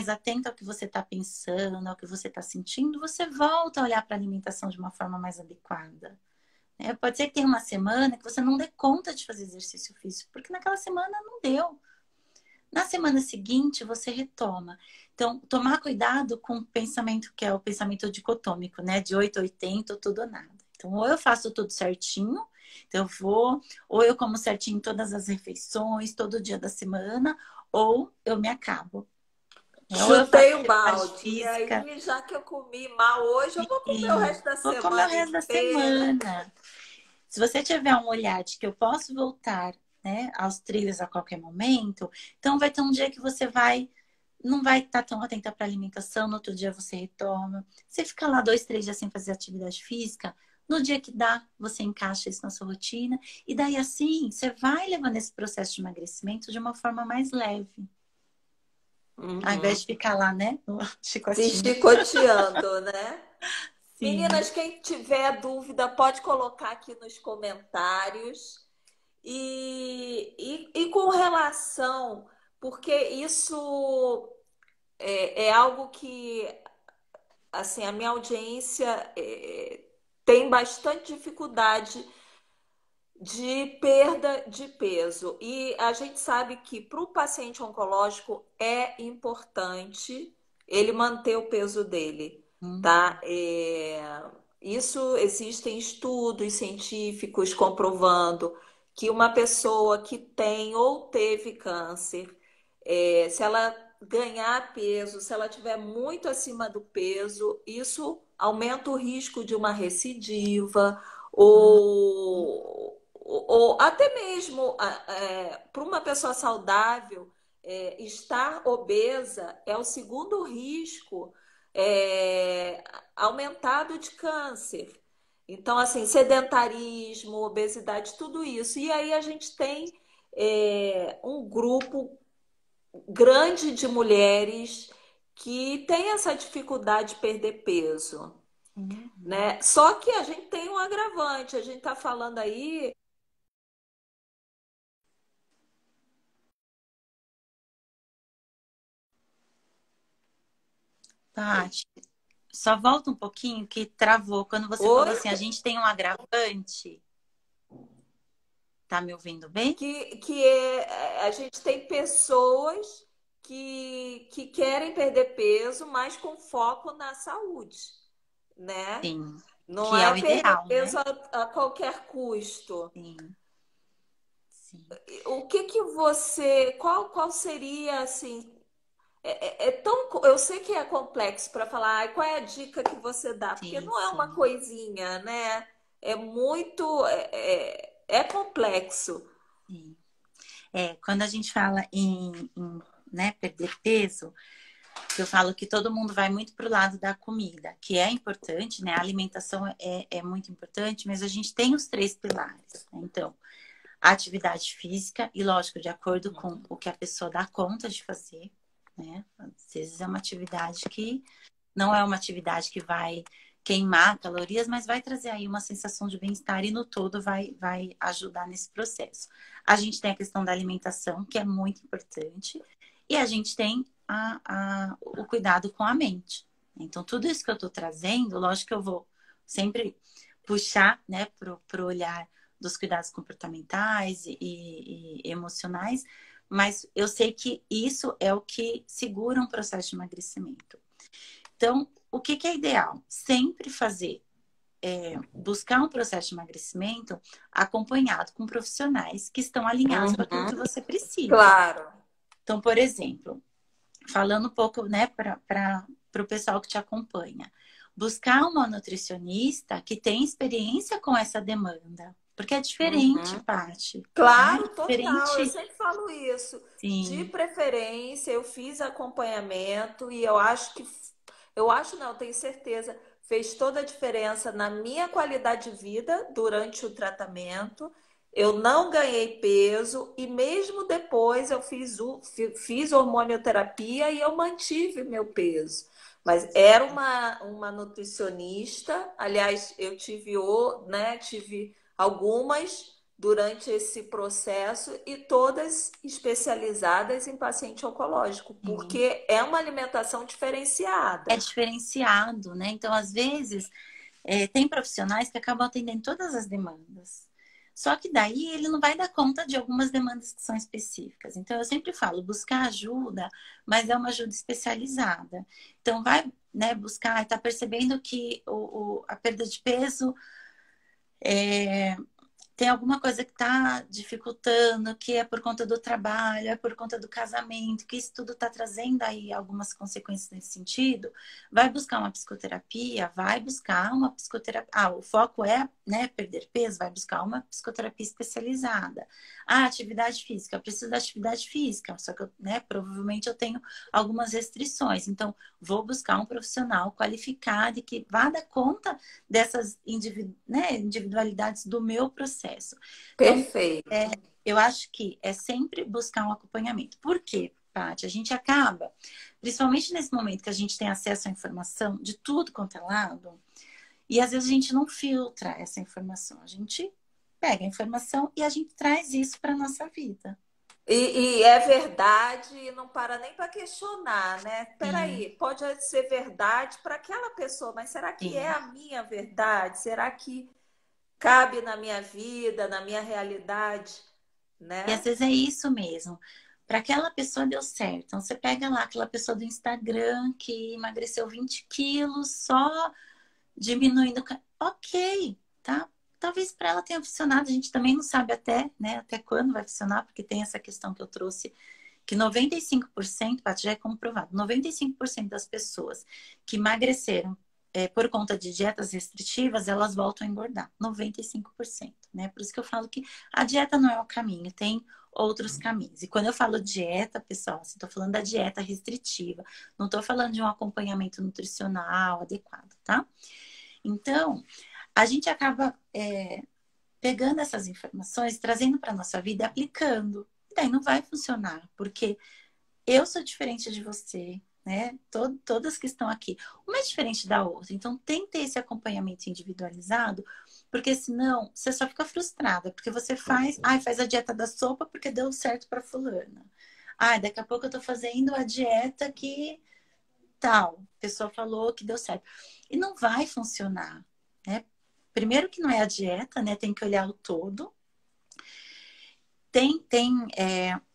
atento ao que você está pensando, ao que você está sentindo, você volta a olhar para a alimentação de uma forma mais adequada. Pode ser que tenha uma semana que você não dê conta de fazer exercício físico, porque naquela semana não deu. Na semana seguinte, você retoma. Então, tomar cuidado com o pensamento que é o pensamento dicotômico, né? De 8 a 80, ou tudo ou nada. Então, ou eu faço tudo certinho, então eu vou, ou eu como certinho todas as refeições, todo dia da semana, ou eu me acabo. Ou eu faço Chutei o atividade balde. E física aí, já que eu comi mal hoje, eu vou comer o e resto da vou comer o semana resto da inteira. semana. Se você tiver um olhar de que eu posso voltar, né, aos trilhos a qualquer momento. Então vai ter um dia que você não vai estar tão atenta para a alimentação, no outro dia você retoma. Você fica lá 2, 3 dias sem fazer atividade física, no dia que dá, você encaixa isso na sua rotina. E daí assim, você vai levando esse processo de emagrecimento de uma forma mais leve. Ao invés Uhum. de ficar lá, né, no Se chicotinho. chicoteando, né? Sim. Meninas, quem tiver dúvida pode colocar aqui nos comentários. E com relação, porque isso é algo que, assim, a minha audiência tem bastante dificuldade de perda de peso. E a gente sabe que para o paciente oncológico é importante ele manter o peso dele, tá? Isso existem estudos científicos comprovando que uma pessoa que tem ou teve câncer, se ela ganhar peso, se ela tiver muito acima do peso, isso aumenta o risco de uma recidiva Hum, ou até mesmo para uma pessoa saudável, estar obesa é o segundo risco é, aumentado de câncer. Então, assim, sedentarismo, obesidade, tudo isso. E aí a gente tem um grupo grande de mulheres que tem essa dificuldade de perder peso, hum. né? Só que a gente tem um agravante, a gente está falando aí. Tati, só volta um pouquinho que travou. Quando você falou Oi? assim, a gente tem um agravante. Tá me ouvindo bem? A gente tem pessoas que querem perder peso, mas com foco na saúde, né? Sim. Não Que é é o perder ideal, peso né? a qualquer custo. Sim, sim, O que que você, qual seria assim? Eu sei que é complexo para falar, ai, qual é a dica que você dá? Porque sim, não é uma sim, coisinha, né? É muito, é complexo. sim. Quando a gente fala né, perder peso, eu falo que todo mundo vai muito pro lado da comida, que é importante, né? A alimentação é muito importante, mas a gente tem os 3 pilares, né? Então, a atividade física, e lógico, de acordo com o que a pessoa dá conta de fazer, né? Às vezes é uma atividade que não é uma atividade que vai queimar calorias, mas vai trazer aí uma sensação de bem-estar e no todo vai ajudar nesse processo. A gente tem a questão da alimentação, que é muito importante, e a gente tem o cuidado com a mente. Então, tudo isso que eu estou trazendo, lógico que eu vou sempre puxar, né, pro olhar dos cuidados comportamentais e emocionais, mas eu sei que isso é o que segura um processo de emagrecimento. Então, o que é ideal? Sempre fazer, buscar um processo de emagrecimento acompanhado com profissionais que estão alinhados com aquilo que Uhum, você precisa. claro. Então, por exemplo, falando um pouco, né, para o pessoal que te acompanha, buscar uma nutricionista que tem experiência com essa demanda. Porque é diferente, Uhum. Paty, né? Claro, É total. Eu diferente, sempre falo isso. De sim, preferência, eu fiz acompanhamento e eu acho não, tenho certeza, fez toda a diferença na minha qualidade de vida durante o tratamento. Eu não ganhei peso e mesmo depois eu fiz hormonioterapia e eu mantive meu peso. Mas era uma nutricionista, aliás, eu tive algumas durante esse processo e todas especializadas em paciente oncológico, sim. porque é uma alimentação É diferenciada. diferenciado, né? Então, às vezes, tem profissionais que acabam atendendo todas as demandas. Só que daí ele não vai dar conta de algumas demandas que são específicas. Então, eu sempre falo, buscar ajuda, mas é uma ajuda especializada. Então, vai, né, buscar, está percebendo que a perda de peso tem alguma coisa que está dificultando, que é por conta do trabalho, é por conta do casamento, que isso tudo está trazendo aí algumas consequências nesse sentido, vai buscar uma psicoterapia, vai buscar uma psicoterapia. Ah, o foco é, né, perder peso, vai buscar uma psicoterapia especializada. Ah, atividade física, eu preciso da atividade física, só que, né, provavelmente eu tenho algumas restrições, então vou buscar um profissional qualificado e que vá dar conta dessas né, individualidades do meu processo. Então, Perfeito. eu acho que é sempre buscar um acompanhamento. Por quê, Paty? A gente acaba, principalmente nesse momento que a gente tem acesso à informação de tudo quanto é lado, e às vezes a gente não filtra essa informação. A gente pega a informação e a gente traz isso para a nossa vida. E é verdade e não para nem para questionar, né? Sim, Peraí, pode ser verdade para aquela pessoa, mas será que é sim. a minha verdade? Será que cabe na minha vida, na minha realidade, E às né? vezes é isso mesmo. Para aquela pessoa deu certo. Então você pega lá aquela pessoa do Instagram que emagreceu 20 quilos só diminuindo. Ok, tá? Talvez para ela tenha funcionado. A gente também não sabe até, né? Até quando vai funcionar, porque tem essa questão que eu trouxe, que 95%, Paty, já é comprovado, 95% das pessoas que emagreceram por conta de dietas restritivas, elas voltam a engordar. 95%, né? Por isso que eu falo que a dieta não é o caminho, tem outros caminhos. E quando eu falo dieta, pessoal, assim, tô falando da dieta restritiva, não tô falando de um acompanhamento nutricional adequado, tá? Então, a gente acaba pegando essas informações, trazendo para nossa vida e aplicando. E daí não vai funcionar, porque eu sou diferente de você, né? Todas que estão aqui. Uma é diferente da outra. Então, tem que ter esse acompanhamento individualizado, porque senão você só fica frustrada, porque você faz a dieta da sopa porque deu certo para fulana. Daqui a pouco eu tô fazendo a dieta que tal, a pessoa falou que deu certo. E não vai funcionar, né? Primeiro que não é a dieta, né? Tem que olhar o todo. Tem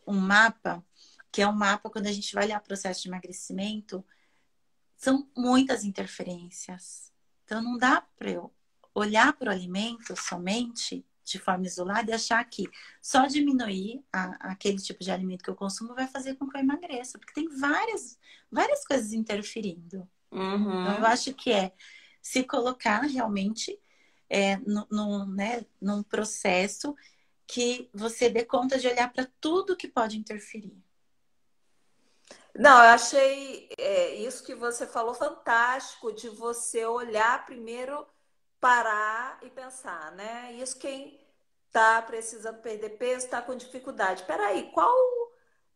um mapa, que é um mapa quando a gente vai olhar o processo de emagrecimento, são muitas interferências. Então não dá para eu olhar para o alimento somente de forma isolada e achar que só diminuir aquele tipo de alimento que eu consumo vai fazer com que eu emagreça, porque tem várias coisas interferindo. Então, eu Uhum. acho que é se colocar realmente né, num processo que você dê conta de olhar para tudo que pode interferir. Não, eu achei isso que você falou fantástico, de você olhar primeiro, parar e pensar, né? Isso quem tá precisando perder peso, está com dificuldade. Peraí, qual,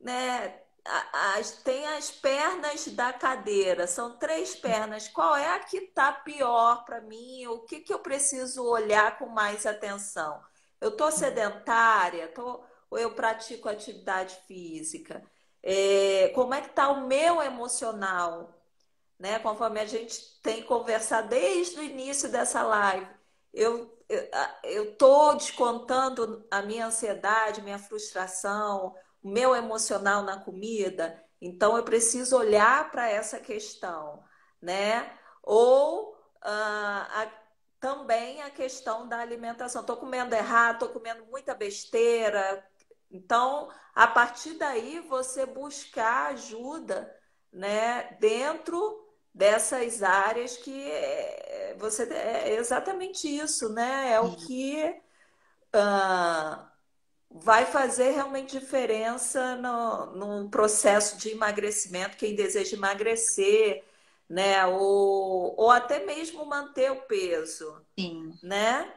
né? Tem as pernas da cadeira, são três pernas. Qual é a que tá pior para mim? O que que eu preciso olhar com mais atenção? Eu tô sedentária, ou eu pratico atividade física? Como é que está o meu emocional, né? Conforme a gente tem conversado desde o início dessa live, eu estou descontando a minha ansiedade, minha frustração, o meu emocional na comida, então eu preciso olhar para essa questão, né? Ou também a questão da alimentação. Estou comendo errado, estou comendo muita besteira, então, a partir daí, você buscar ajuda, né, dentro dessas áreas que você é exatamente isso, né? É o Sim, que vai fazer realmente diferença no processo de emagrecimento, quem deseja emagrecer, né? Ou até mesmo manter o peso, sim. né?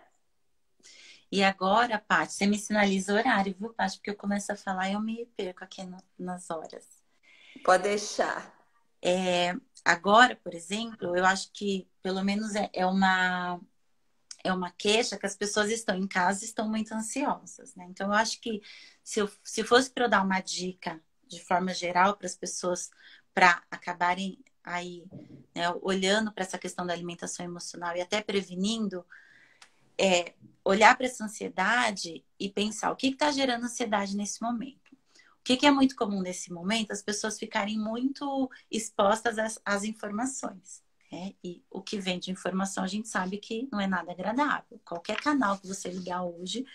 E agora, Paty, você me sinaliza o horário, viu, Paty? Porque eu começo a falar e eu me perco aqui nas horas. Pode deixar. Agora, por exemplo, eu acho que pelo menos é uma queixa que as pessoas estão em casa e estão muito ansiosas, né? Então, eu acho que se fosse para eu dar uma dica de forma geral para as pessoas para acabarem aí, né, olhando para essa questão da alimentação emocional e até prevenindo, olhar para essa ansiedade e pensar o que está gerando ansiedade nesse momento. O que é muito comum nesse momento? As pessoas ficarem muito expostas às informações. né? E o que vem de informação a gente sabe que não é nada agradável. Qualquer canal que você ligar hoje,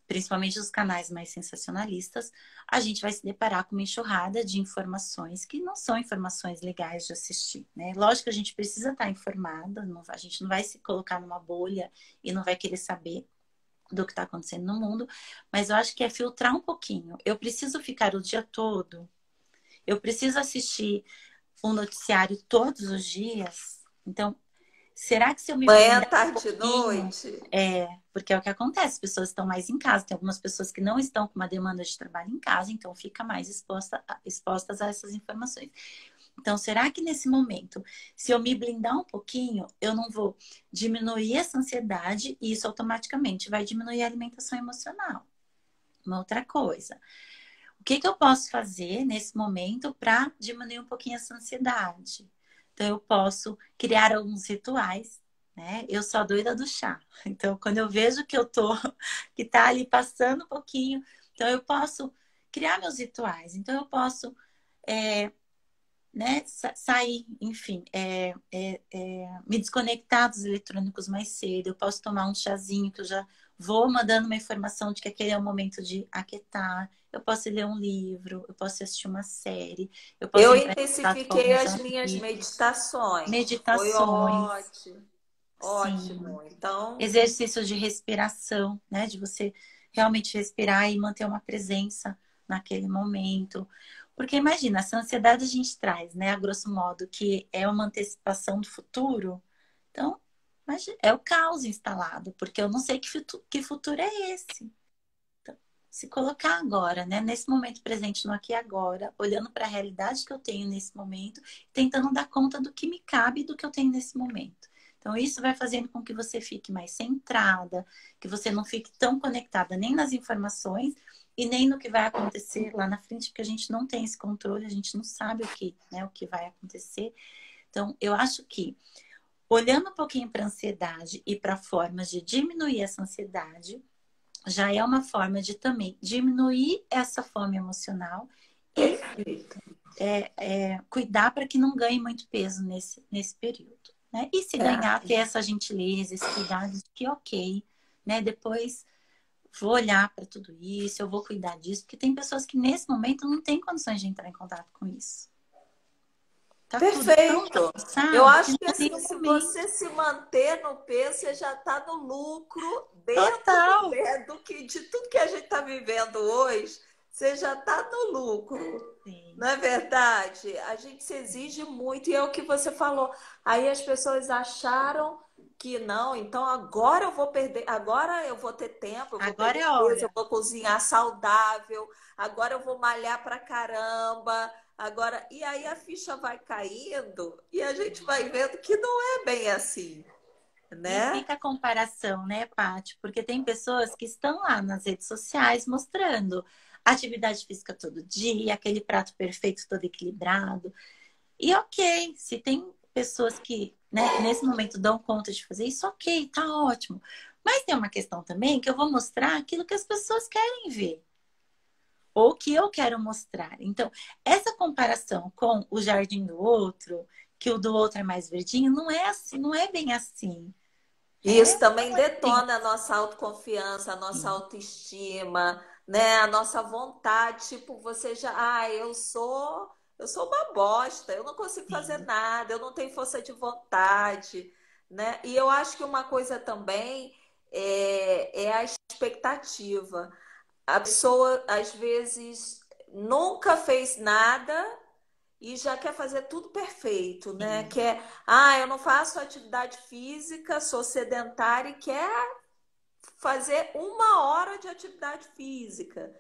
principalmente os canais mais sensacionalistas, a gente vai se deparar com uma enxurrada de informações que não são informações legais de assistir, né? Lógico que a gente precisa estar informada, a gente não vai se colocar numa bolha e não vai querer saber do que está acontecendo no mundo, mas eu acho que é filtrar um pouquinho. Eu preciso ficar o dia todo, eu preciso assistir um noticiário todos os dias, então será que se eu me Manhã, blindar um tarde e pouquinho, noite. porque é o que acontece, as pessoas estão mais em casa, tem algumas pessoas que não estão com uma demanda de trabalho em casa, então fica mais expostas a essas informações. Então, será que nesse momento, se eu me blindar um pouquinho, eu não vou diminuir essa ansiedade e isso automaticamente vai diminuir a alimentação emocional? Uma outra coisa. O que eu posso fazer nesse momento para diminuir um pouquinho essa ansiedade? Então, eu posso criar alguns rituais, né? Eu sou a doida do chá. Então, quando eu vejo que eu tô, que tá ali passando um pouquinho, então eu posso criar meus rituais. Então, eu posso, né, sair, enfim, me desconectar dos eletrônicos mais cedo. Eu posso tomar um chazinho que eu já vou mandando uma informação de que aquele é o momento de aquietar. Eu posso ler um livro, eu posso assistir uma série, eu posso Eu entrar em contato com intensifiquei alguns as minhas amigos, meditações. Foi meditações, ótimo, sim, ótimo. Então, exercícios de respiração, né? De você realmente respirar e manter uma presença naquele momento. Porque imagina, essa ansiedade a gente traz, né? A grosso modo, que é uma antecipação do futuro. Então, é o caos instalado, porque eu não sei que futuro é esse. Então, se colocar agora, né? Nesse momento presente, no aqui e agora, olhando para a realidade que eu tenho nesse momento, tentando dar conta do que me cabe e do que eu tenho nesse momento. Então, isso vai fazendo com que você fique mais centrada, que você não fique tão conectada nem nas informações e nem no que vai acontecer lá na frente, porque a gente não tem esse controle, a gente não sabe o que vai acontecer. Então, eu acho que olhando um pouquinho para a ansiedade e para formas de diminuir essa ansiedade, já é uma forma de também diminuir essa fome emocional e perfeito. cuidar para que não ganhe muito peso nesse período. Né? E se ganhar, ter essa gentileza, esse cuidado de que, ok, né? Depois vou olhar para tudo isso, eu vou cuidar disso, porque tem pessoas que nesse momento não têm condições de entrar em contato com isso. Tá tudo tão Perfeito. Eu bagunçado que acho não que tem assim, um se momento. você se manter no peso, você já está no lucro dentro Total. de tudo que a gente está vivendo hoje, você já está no lucro. Sim, Não é verdade? A gente se exige muito, e é o que você falou. Aí as pessoas acharam que não, então agora eu vou perder, agora eu vou ter tempo, eu vou agora perder é a peso, eu hora. vou cozinhar saudável, agora eu vou malhar pra caramba. Agora, e aí a ficha vai caindo e a gente vai vendo que não é bem assim, E né? fica a comparação, né, Paty? Porque tem pessoas que estão lá nas redes sociais mostrando atividade física todo dia, aquele prato perfeito, todo equilibrado. E ok, se tem pessoas que, né, nesse momento dão conta de fazer isso, ok, tá ótimo. Mas tem uma questão também que eu vou mostrar aquilo que as pessoas querem ver, ou que eu quero mostrar. Então, essa comparação com o jardim do outro, que o do outro é mais verdinho, não é assim, não é bem assim. Isso também Não é bem detona a nossa autoconfiança, a nossa assim. autoestima, né? A nossa vontade, tipo, você já, eu sou uma bosta, eu não consigo fazer Sim, nada, eu não tenho força de vontade, né? E eu acho que uma coisa também é a expectativa. A pessoa, às vezes, nunca fez nada e já quer fazer tudo perfeito, né? sim, Quer, eu não faço atividade física, sou sedentária e quer fazer 1 hora de atividade física,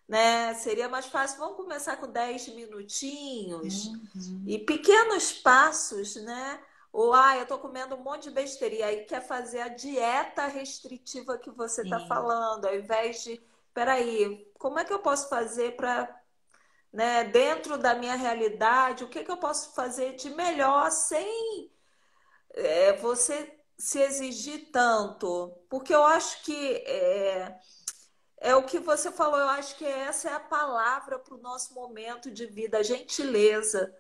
né? Seria mais fácil, vamos começar com 10 minutinhos uhum, e pequenos passos, né? Ou, eu tô comendo um monte de besteira, e aí quer fazer a dieta restritiva que você tá sim, falando, ao invés de, peraí, como é que eu posso fazer para, né, dentro da minha realidade, o que que eu posso fazer de melhor sem você se exigir tanto? Porque eu acho que é o que você falou, eu acho que essa é a palavra para o nosso momento de vida, a gentileza,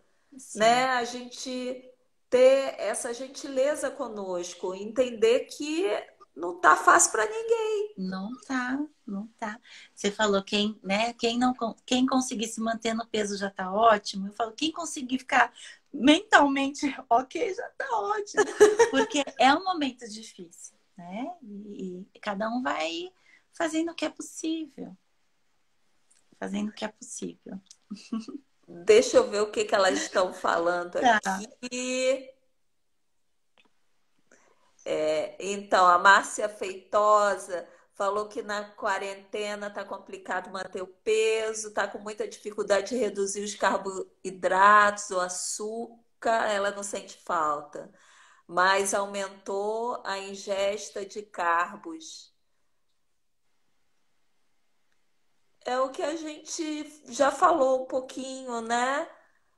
né? sim, A gente ter essa gentileza conosco, entender que não tá fácil para ninguém. Não tá, não tá. Você falou quem, né? Quem não, quem conseguir se manter no peso já tá ótimo. Eu falo, quem conseguir ficar mentalmente ok já tá ótimo, porque é um momento difícil, né? E cada um vai fazendo o que é possível, fazendo o que é possível. Deixa eu ver o que que elas estão falando Tá. aqui. Então, a Márcia Feitosa falou que na quarentena está complicado manter o peso, está com muita dificuldade de reduzir os carboidratos, o açúcar, ela não sente falta, mas aumentou a ingesta de carbos. É o que a gente já falou um pouquinho, né?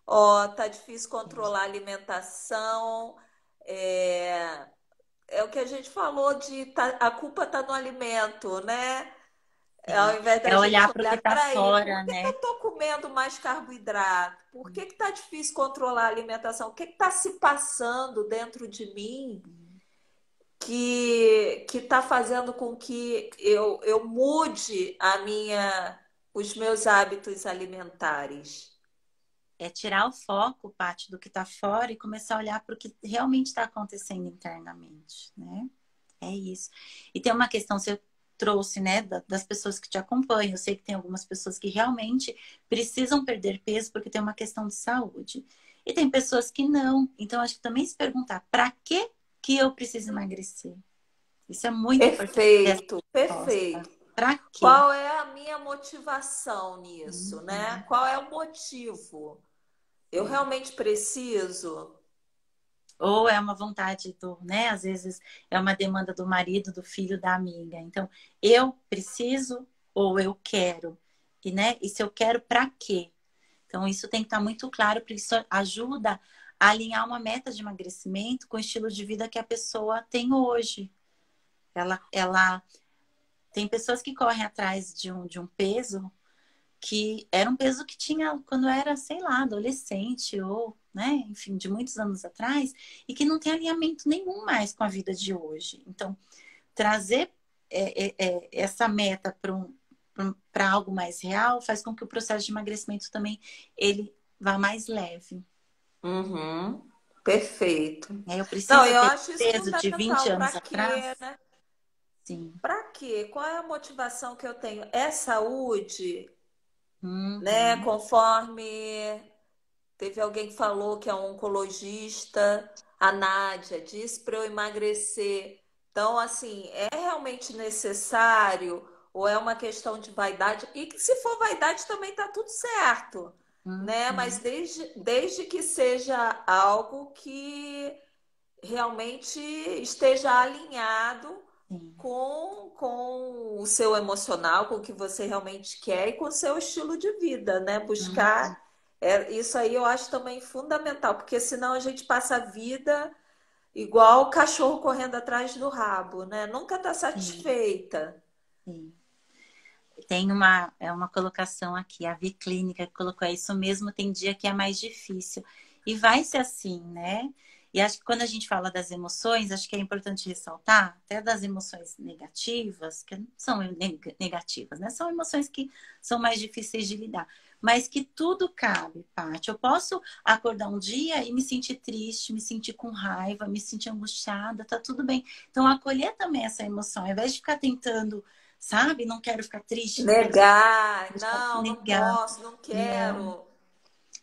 Ó, tá difícil controlar a alimentação. É, é o que a gente falou de a culpa tá no alimento, né? Ao Sim. invés da É gente olhar para o que olhar, está peraí, por fora, que que eu né? tô comendo mais carboidrato? Por que que tá difícil controlar a alimentação? O que que tá se passando dentro de mim que tá fazendo com que eu mude os meus hábitos alimentares? É tirar o foco, Paty, do que está fora e começar a olhar para o que realmente está acontecendo internamente, né? É isso. E tem uma questão, você trouxe, né, das pessoas que te acompanham. Eu sei que tem algumas pessoas que realmente precisam perder peso porque tem uma questão de saúde. E tem pessoas que não. Então, acho que também se perguntar, para que eu preciso emagrecer? Isso é muito importante ter essa Perfeito, resposta. perfeito. Para quê? Qual é a minha motivação nisso, né? Uhum. Qual é o motivo? Eu É. realmente preciso? Ou é uma vontade do, né? Às vezes é uma demanda do marido, do filho, da amiga. Então, eu preciso ou eu quero? E, né? E se eu quero, para quê? Então, isso tem que estar muito claro, porque isso ajuda a alinhar uma meta de emagrecimento com o estilo de vida que a pessoa tem hoje. Ela tem pessoas que correm atrás de um peso que era um peso que tinha quando era, sei lá, adolescente ou, né, enfim, de muitos anos atrás, e que não tem alinhamento nenhum mais com a vida de hoje. Então, trazer essa meta para algo mais real faz com que o processo de emagrecimento também ele vá mais leve. Uhum, perfeito. Né? Eu Não, preciso eu ter acho isso peso de 20 fundamental. Para anos quê, atrás? né? Sim. Para quê? Qual é a motivação que eu tenho? É saúde, né? Uhum. Conforme teve alguém que falou que é um oncologista, a Nádia, disse para eu emagrecer. Então, assim, é realmente necessário ou é uma questão de vaidade? E que se for vaidade também tá tudo certo, né? Mas Uhum. desde que seja algo que realmente esteja alinhado Sim. com o seu emocional, com o que você realmente quer e com o seu estilo de vida, né? Uhum. Buscar isso aí eu acho também fundamental, porque senão a gente passa a vida igual o cachorro correndo atrás do rabo, né? Nunca está Sim. satisfeita. Sim. Tem uma colocação aqui, a V Clínica que colocou é isso mesmo, tem dia que é mais difícil. E vai ser assim, né? E acho que quando a gente fala das emoções, acho que é importante ressaltar, até das emoções negativas, que não são negativas, né? São emoções que são mais difíceis de lidar. Mas que tudo cabe, Paty. Eu posso acordar um dia e me sentir triste, me sentir com raiva, me sentir angustiada, tá tudo bem. Então, acolher também essa emoção, ao invés de ficar tentando, sabe? Não quero ficar triste, não quero Negar, não, não negar. posso, não Não. quero.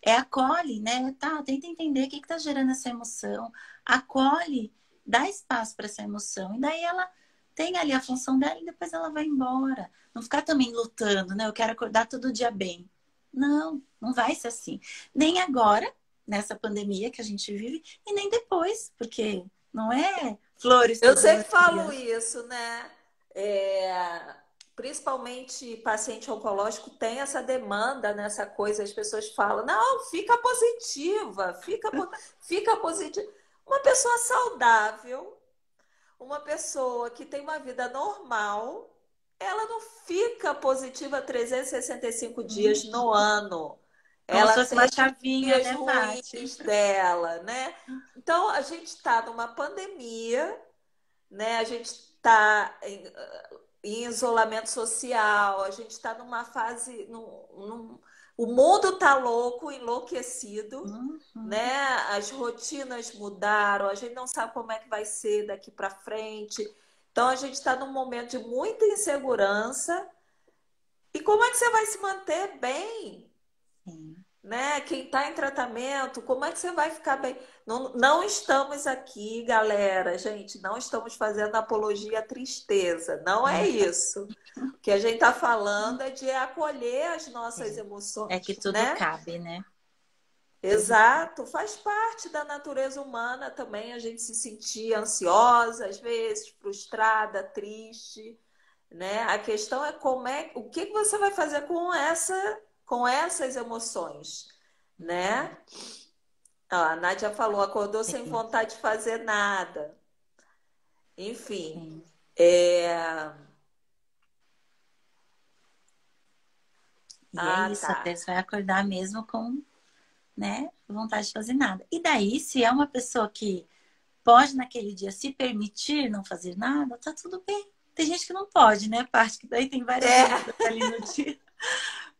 É acolhe, né? Tá, tenta entender o que está gerando essa emoção. Acolhe, dá espaço para essa emoção. E daí ela tem ali a função dela e depois ela vai embora. Não ficar também lutando, né? Eu quero acordar todo dia bem. Não, não vai ser assim. Nem agora, nessa pandemia que a gente vive, e nem depois, porque não é flores Eu todos os sempre falo dias. isso, né? É, principalmente paciente oncológico tem essa demanda nessa coisa, as pessoas falam, não, fica positiva, fica positiva. Uma pessoa saudável, uma pessoa que tem uma vida normal, ela não fica positiva 365 dias no ano. Como se Ela fosse uma tem chavinha, dias né, Paty? ruins dela, né? Então, a gente está numa pandemia, né? A gente está em isolamento social, a gente está numa fase. O mundo está louco, enlouquecido, Uhum. né? As rotinas mudaram, a gente não sabe como é que vai ser daqui para frente. Então, a gente está num momento de muita insegurança. E como é que você vai se manter bem? Sim. Né? Quem está em tratamento, como é que você vai ficar bem? Não, não estamos aqui, galera, gente, não estamos fazendo apologia à tristeza, não é isso. O que a gente está falando é de acolher as nossas É que emoções, tudo né? cabe, né? Tudo cabe. Exato, faz parte da natureza humana também a gente se sentir ansiosa, às vezes, frustrada, triste, né? A questão é o que você vai fazer com essas emoções, né? A Nádia falou, acordou sem Sim, vontade de fazer nada. Enfim, sim. é... E é Ah, isso, às tá. vezes vai acordar mesmo com, né, vontade de fazer nada. E daí, se é uma pessoa que pode naquele dia se permitir não fazer nada, tá tudo bem. Tem gente que não pode, né, Paty? Que daí tem várias É, demandas ali no dia.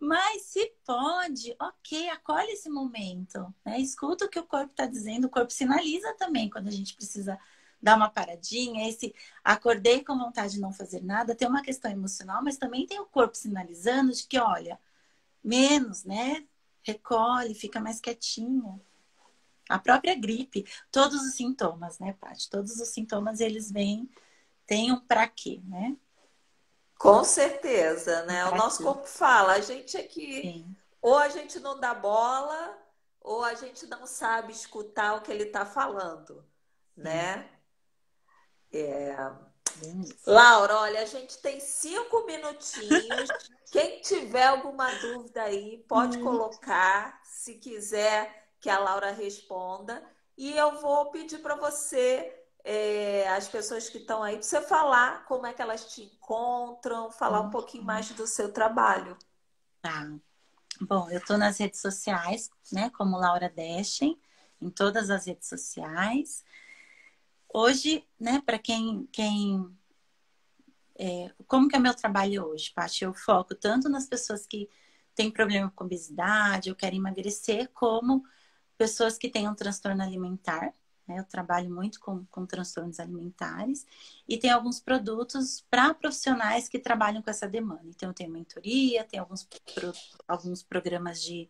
Mas se pode, ok, acolhe esse momento, né? Escuta o que o corpo está dizendo, o corpo sinaliza também quando a gente precisa dar uma paradinha. Esse acordei com vontade de não fazer nada, tem uma questão emocional, mas também tem o corpo sinalizando de que, olha, menos, né? Recolhe, fica mais quietinha. A própria gripe, todos os sintomas, né, Paty? Todos os sintomas, eles vêm, tem um pra quê, né? com certeza, Um né? O pra nosso quê. corpo fala, a gente é que Sim, ou a gente não dá bola, ou a gente não sabe escutar o que ele está falando, sim, né? bem isso. Laura, olha, a gente tem 5 minutinhos. Quem tiver alguma dúvida aí, pode Hum. colocar, se quiser que a Laura responda. E eu vou pedir para você, as pessoas que estão aí, para você falar como é que elas te encontram, falar um pouquinho mais do seu trabalho. Tá. Bom, eu tô nas redes sociais, né, como Laura Deschen, em todas as redes sociais. Hoje, né, para como que é meu trabalho hoje, Paty? Eu foco tanto nas pessoas que têm problema com obesidade, eu quero emagrecer, como pessoas que têm um transtorno alimentar. Né? Eu trabalho muito com transtornos alimentares e tem alguns produtos para profissionais que trabalham com essa demanda. Então, eu tenho mentoria, tem alguns programas de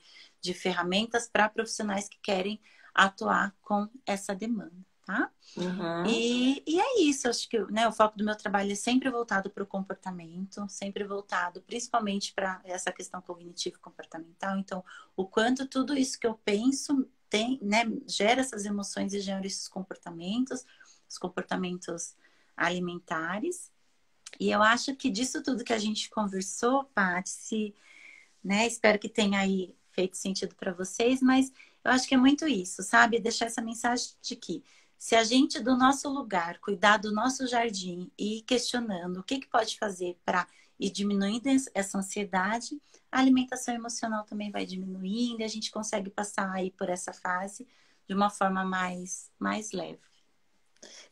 ferramentas para profissionais que querem atuar com essa demanda, tá? Uhum. E é isso, acho que né, o foco do meu trabalho é sempre voltado para o comportamento, sempre voltado principalmente para essa questão cognitivo-comportamental. Então, o quanto tudo isso que eu penso tem, né, gera essas emoções e gera esses comportamentos, os comportamentos alimentares. E eu acho que disso tudo que a gente conversou, Paty, né, espero que tenha aí feito sentido para vocês, mas eu acho que é muito isso, sabe? Deixar essa mensagem de que se a gente do nosso lugar cuidar do nosso jardim e ir questionando o que pode fazer para ir diminuindo essa ansiedade, a alimentação emocional também vai diminuindo e a gente consegue passar aí por essa fase de uma forma mais leve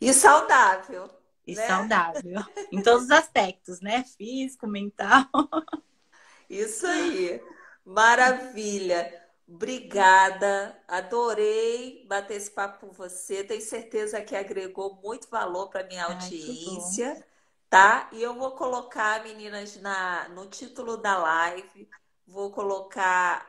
E saudável, e né? saudável em todos os aspectos, né? Físico, mental. Isso aí. Maravilha. Obrigada. Adorei bater esse papo com você. Tenho certeza que agregou muito valor para minha Ai, que bom. audiência, tá? E eu vou colocar, meninas, no título da live, vou colocar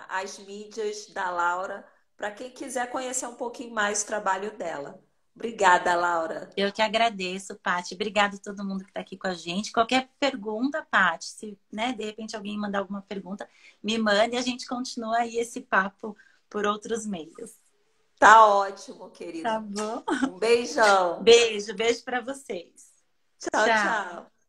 as mídias da Laura para quem quiser conhecer um pouquinho mais o trabalho dela. Obrigada, Laura. Eu que agradeço, Paty. Obrigada a todo mundo que está aqui com a gente. Qualquer pergunta, Paty, se né, de repente alguém mandar alguma pergunta, me mande e a gente continua aí esse papo por outros meios. Tá ótimo, Tá querido. bom? Um beijão. Beijo, beijo para vocês. Tchau, Tchau. tchau.